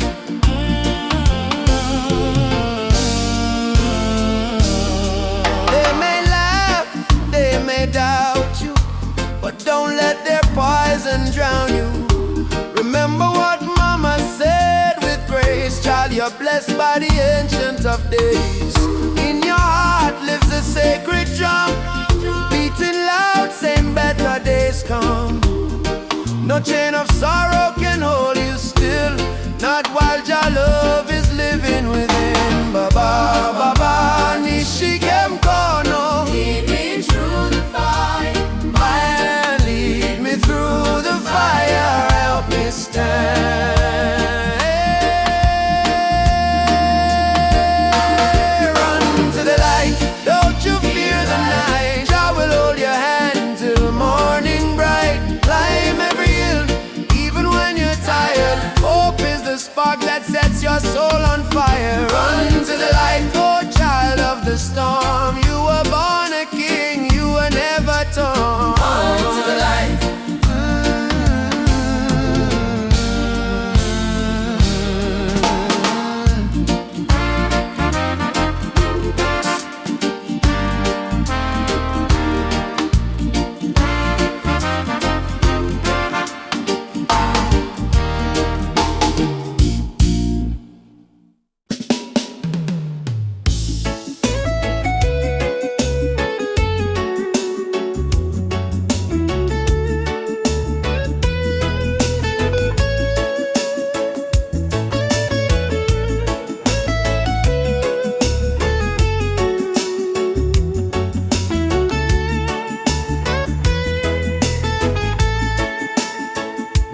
They may laugh, they may doubt you, but don't let their poison drown you. Remember what mama said with grace. Child, you're blessed by the ancient of days. In your heart lives a sacred drum, beating loud, saying better days come. No chain of sorrow can hold you still, not while your love is living within. Baba, Baba, Nishikem Kono. Lead me through the fire. Lead me through the fire. Help me stand. Run to the light. Don't you fear the night. I will hold your hand till morning bright. Climb every hill, even when you're tired. Hope is the spark that sets your soul on fire. Run to the light, oh child of the storm. You were born a king, you were never torn. Run to the light.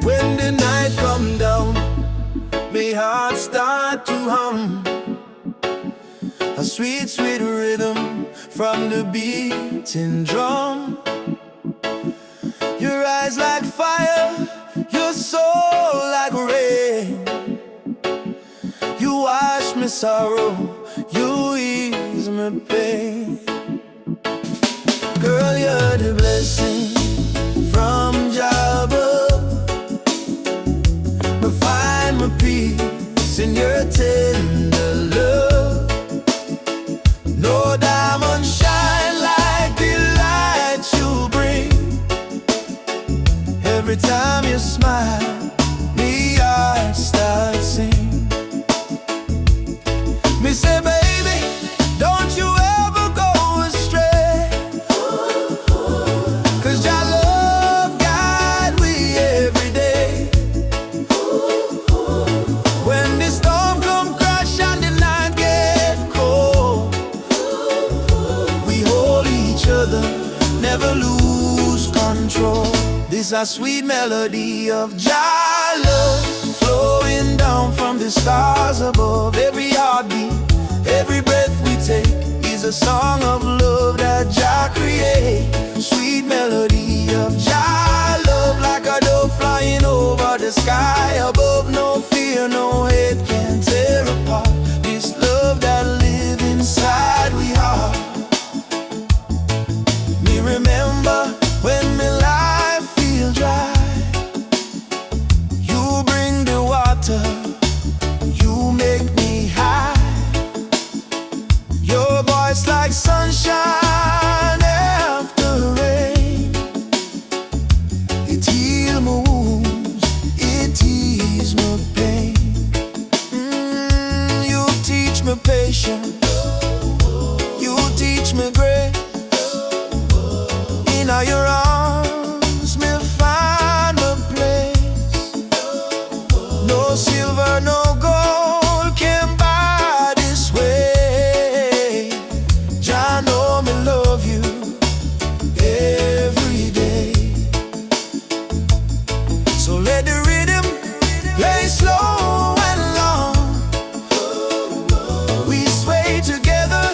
When the night come down, my heart start to hum. A sweet, sweet rhythm from the beating drum. Your eyes like fire, your soul like rain. You wash me sorrow, you ease me pain. Girl, you're the blessing from Jah above. I find my peace in your tender love. No diamond shine like the light you bring. Every time you smile, me heart starts sing. Me say, baby, don't you ever go astray. 'Cause your love guide we every day. When the storm come crash and the night get cold, we hold each other, never lose control. This a sweet melody of Jah love, flowing down from the stars above. Every heartbeat, every breath we take is a song of love that Jah create. Sweet melody of Jah love, like a dove flying over the sky above. No fear, fear, no hate can tear apart this love that live inside we heart. Me remember when my life feel dry, you bring the water, you make me high. Your voice like sunshine after rain. It heals my wounds, it eases my pain. You teach me patience, you teach me grace. In all your arms, me find my place. No silver, no gold can buy this way. Jah know me love you every day. So let the rhythm play slow and long. We sway together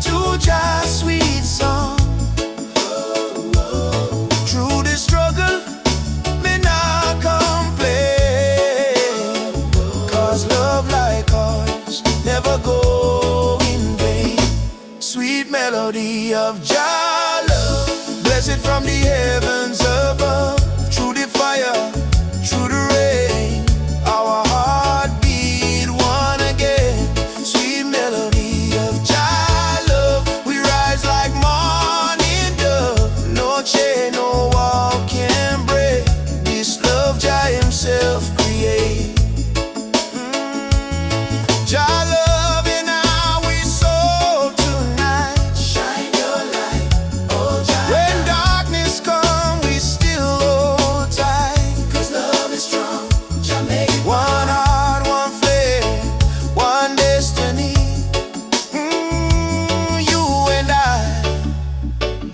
to Jah's sweet song. Through the struggle, me not complain, 'cause love like ours never go in vain. Sweet melody of Jah love, blessed from the heavens above. Through the fire, through the rain, our heart beat one again. Sweet melody of Jah love, we rise like morning dove. No chain, no wall can break this love Jah himself create. Jah love in our soul tonight. Shine your light, oh Jah. When darkness come, we still hold tight, 'cause love is strong. Jah make it one heart, one flame, one destiny. You and I,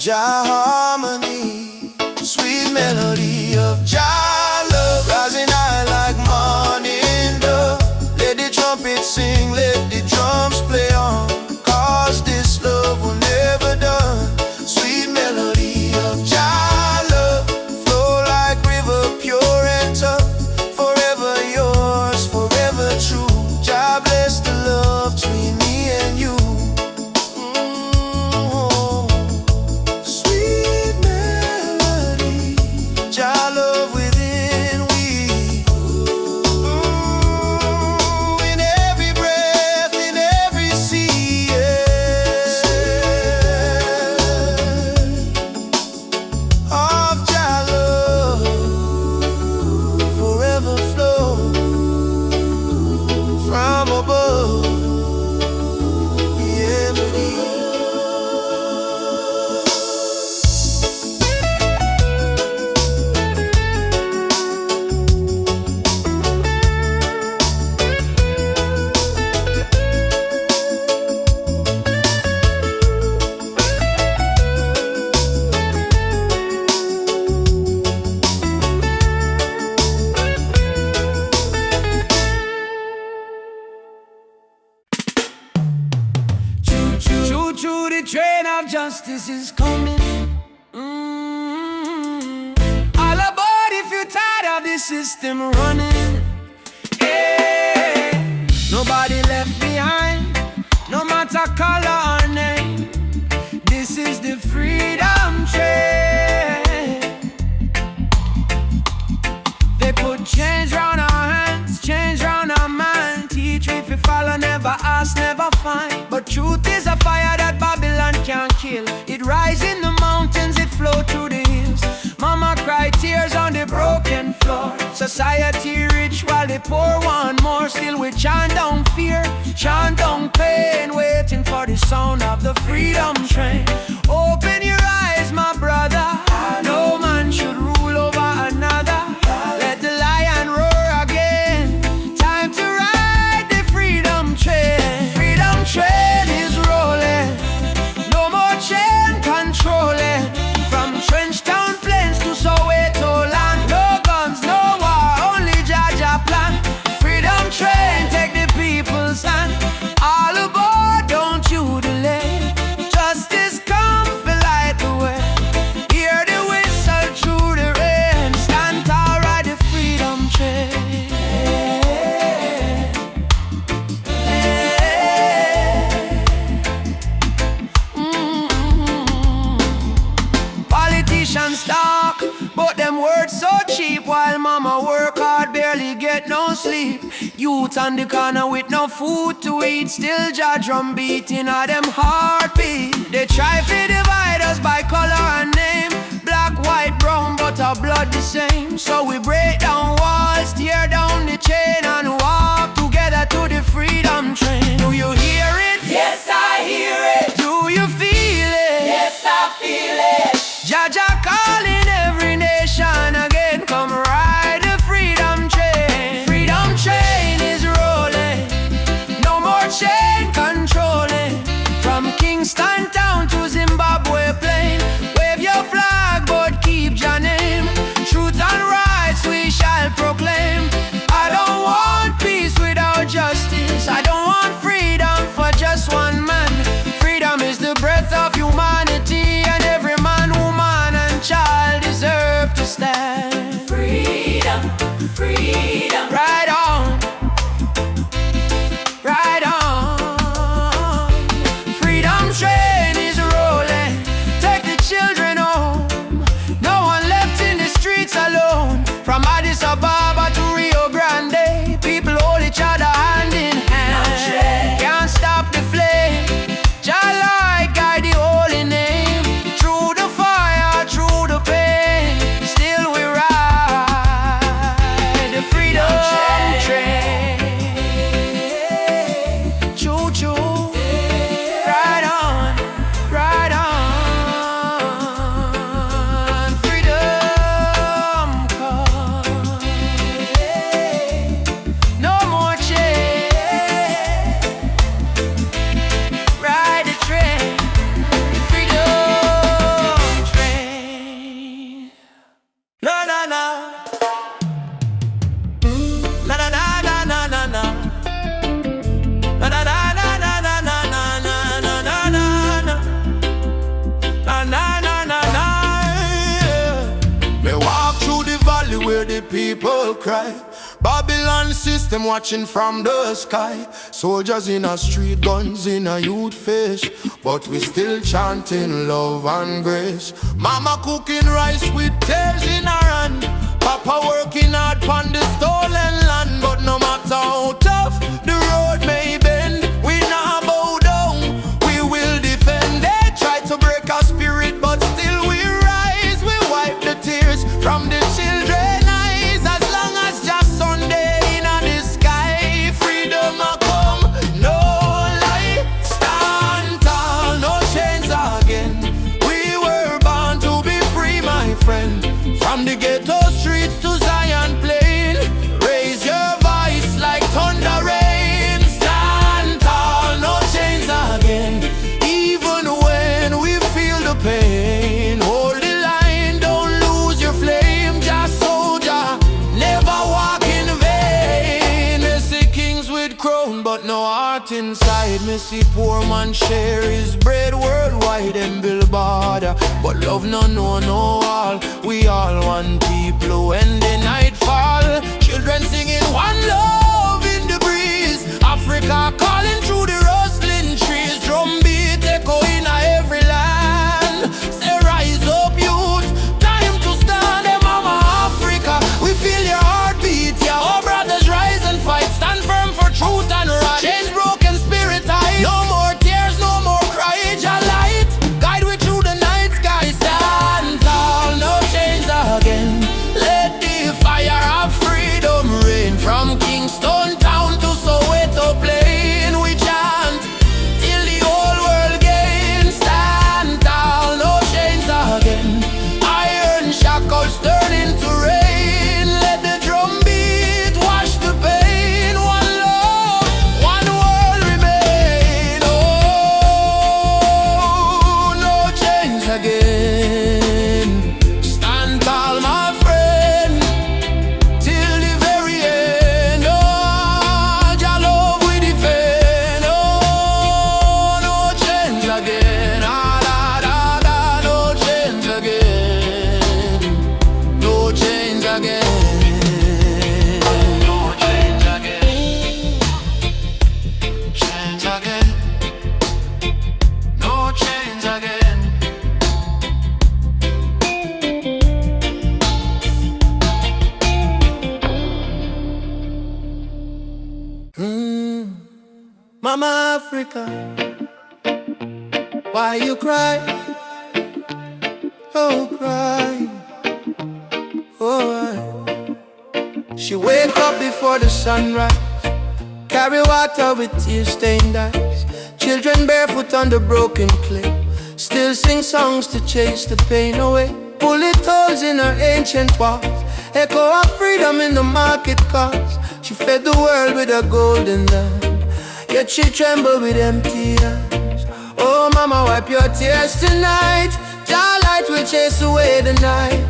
Jah harmony. Sweet melody of Jah love, rising high like morning dove. Let the trumpet sing, let the drums play on, 'cause this love will never done. Sweet melody of Jah love, flow like river, pure and tough. Forever yours, forever true. Jah bless the love between me and you. Sweet melody, Jah love within we. In every breath, in every sea, of Jah love, forever flow from above. Ever choo-choo, the train of justice is coming. All aboard if you're tired of the system running. Hey, nobody left behind, no matter color or name. This is the freedom train. They put change round our hands, change round our mind. Teach me if you follow, never ask, never find. But truth is a fire that Babylon can't kill. It rise in the mountains, it flow through the hills. Mama cry tears on the broken floor. Society rich while the poor want more. Still we chant down fear, chant down pain, waiting for the sound of the freedom train. Open your eyes, my brother. No man should rule over another. Let the lion roar again. Time to ride the freedom train. Freedom train is rolling. No more chain controlling. From Trench Town Plains to Soweto land. No guns, no war, only Jah Jah plan. Freedom train, take the people's hand. All aboard, don't you delay. Justice come for light sleep. Youth on the corner with no food to eat, still jaw drum beating of them heartbeat. They try to divide us by color and name, black, white, brown, but our blood the same. So we break down walls, tear down the chain, and walk together to the freedom train. Do you hear it? Yes, I hear it. Do you feel it? Yes, I feel it. Jaja calling every nation again, come ride the freedom train. Freedom train is rolling, no more chain controlling. From Kingston town to Zimbabwe plain, wave your flag but keep your name. Truth and rights we shall proclaim. I don't want peace without justice, I don't want freedom for just one man. Freedom is the breath of humanity, and every man, woman and child deserve to stand. Freedom, freedom. Right on, right on. Freedom train is rolling, take the children home. No one left in the streets alone. From Addis Ababa to Rio Grande, people hold each other hand in hand. Can't stop the flame, Jah light guide the holy name. Through the fire, through the pain, still we ride the freedom train. Choo choo, ride on, ride on. Freedom come, no more chain. Ride the train, the freedom train. Na na na. Na na na na na na na. Na na na na na na na na na na na na. Na na na na na. Me walk through the valley where the people cry. Babylon system watching from the sky. Soldiers in a street, guns in a youth face, but we still chanting love and grace. Mama cooking rice with tears in her hand, Papa working hard on the stolen land. But no matter how tough the road may bend, we not bow down, we will defend. They try to break our spirit, but still we rise. We wipe the tears from the children's eyes. As long as just Sunday in the sky, freedom a come, no lie. Stand tall, no chains again. We were born to be free, my friend. From the ghetto streets to Zion Plain, raise your voice like thunder rain. Stand tall, no chains again. Even when we feel the pain, hold the line, don't lose your flame. Just soldier, never walk in vain. Me see kings with crown, but no heart inside. Me see poor man share his bread worldwide and build border, but love no know no all. We all one people when the night fall. Children singing one love in the breeze. Africa calling through the rustling trees. Drum beat echo in every land. Say rise up youth, time to stand. Hey mama Africa, we feel your heartbeat. Yeah, our brothers rise and fight. Stand firm for truth and right. Chains broken, spirit high. No more tears, no more cry. Jah light, guide we through the night sky. Stand tall, no chains again. Let the fire of freedom rain from Kingston Mama Africa, why you cry? Oh, cry. Oh, she wake up before the sunrise, carry water with tear-stained eyes. Children barefoot on the broken clay, still sing songs to chase the pain away. Bullet holes in her ancient walls, echo of freedom in the market cars. She fed the world with a golden land, yet she trembled with empty hands. Oh mama, wipe your tears tonight. Jah light will chase away the night.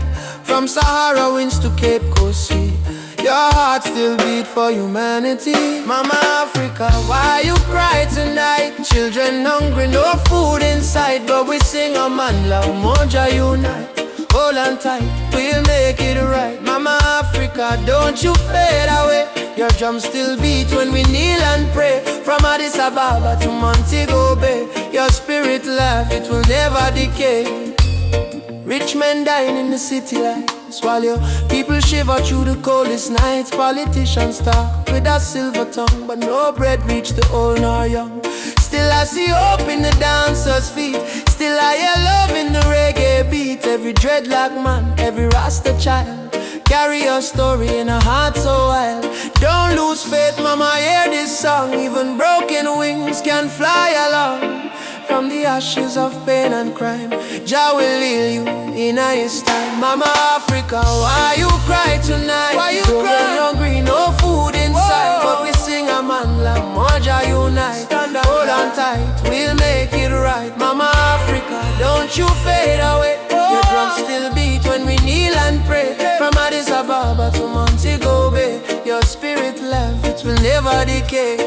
From Sahara winds to Cape Coast Sea, your heart still beat for humanity. Mama Africa, why you cry tonight? Children hungry, no food inside, but we sing a man love, Moja unite. Hold on tight, we'll make it right. Mama Africa, don't you fade away. Your drums still beat when we kneel and pray. From Addis Ababa to Montego Bay, your spirit laugh, it will never decay. Rich men dying in the city lights, while your people shiver through the coldest nights. Politicians talk with a silver tongue, but no bread reach the old nor young. Still I see hope in the dancers' feet, still I hear love in the reggae beat. Every dreadlock man, every Rasta child, carry your story in a heart so wild. Don't lose faith, mama, hear this song. Even broken wings can fly along. From the ashes of pain and crime, Jah will heal you in His time. Mama Africa, why you cry tonight? Why you cry? Hungry, no food inside. Whoa. But we sing a man like Moja unite. Hold on tight, we'll make it right. Mama Africa, don't you fade away. Your drums still beat when we kneel and pray. From Addis Ababa to Montego Bay, your spirit left, it will never decay.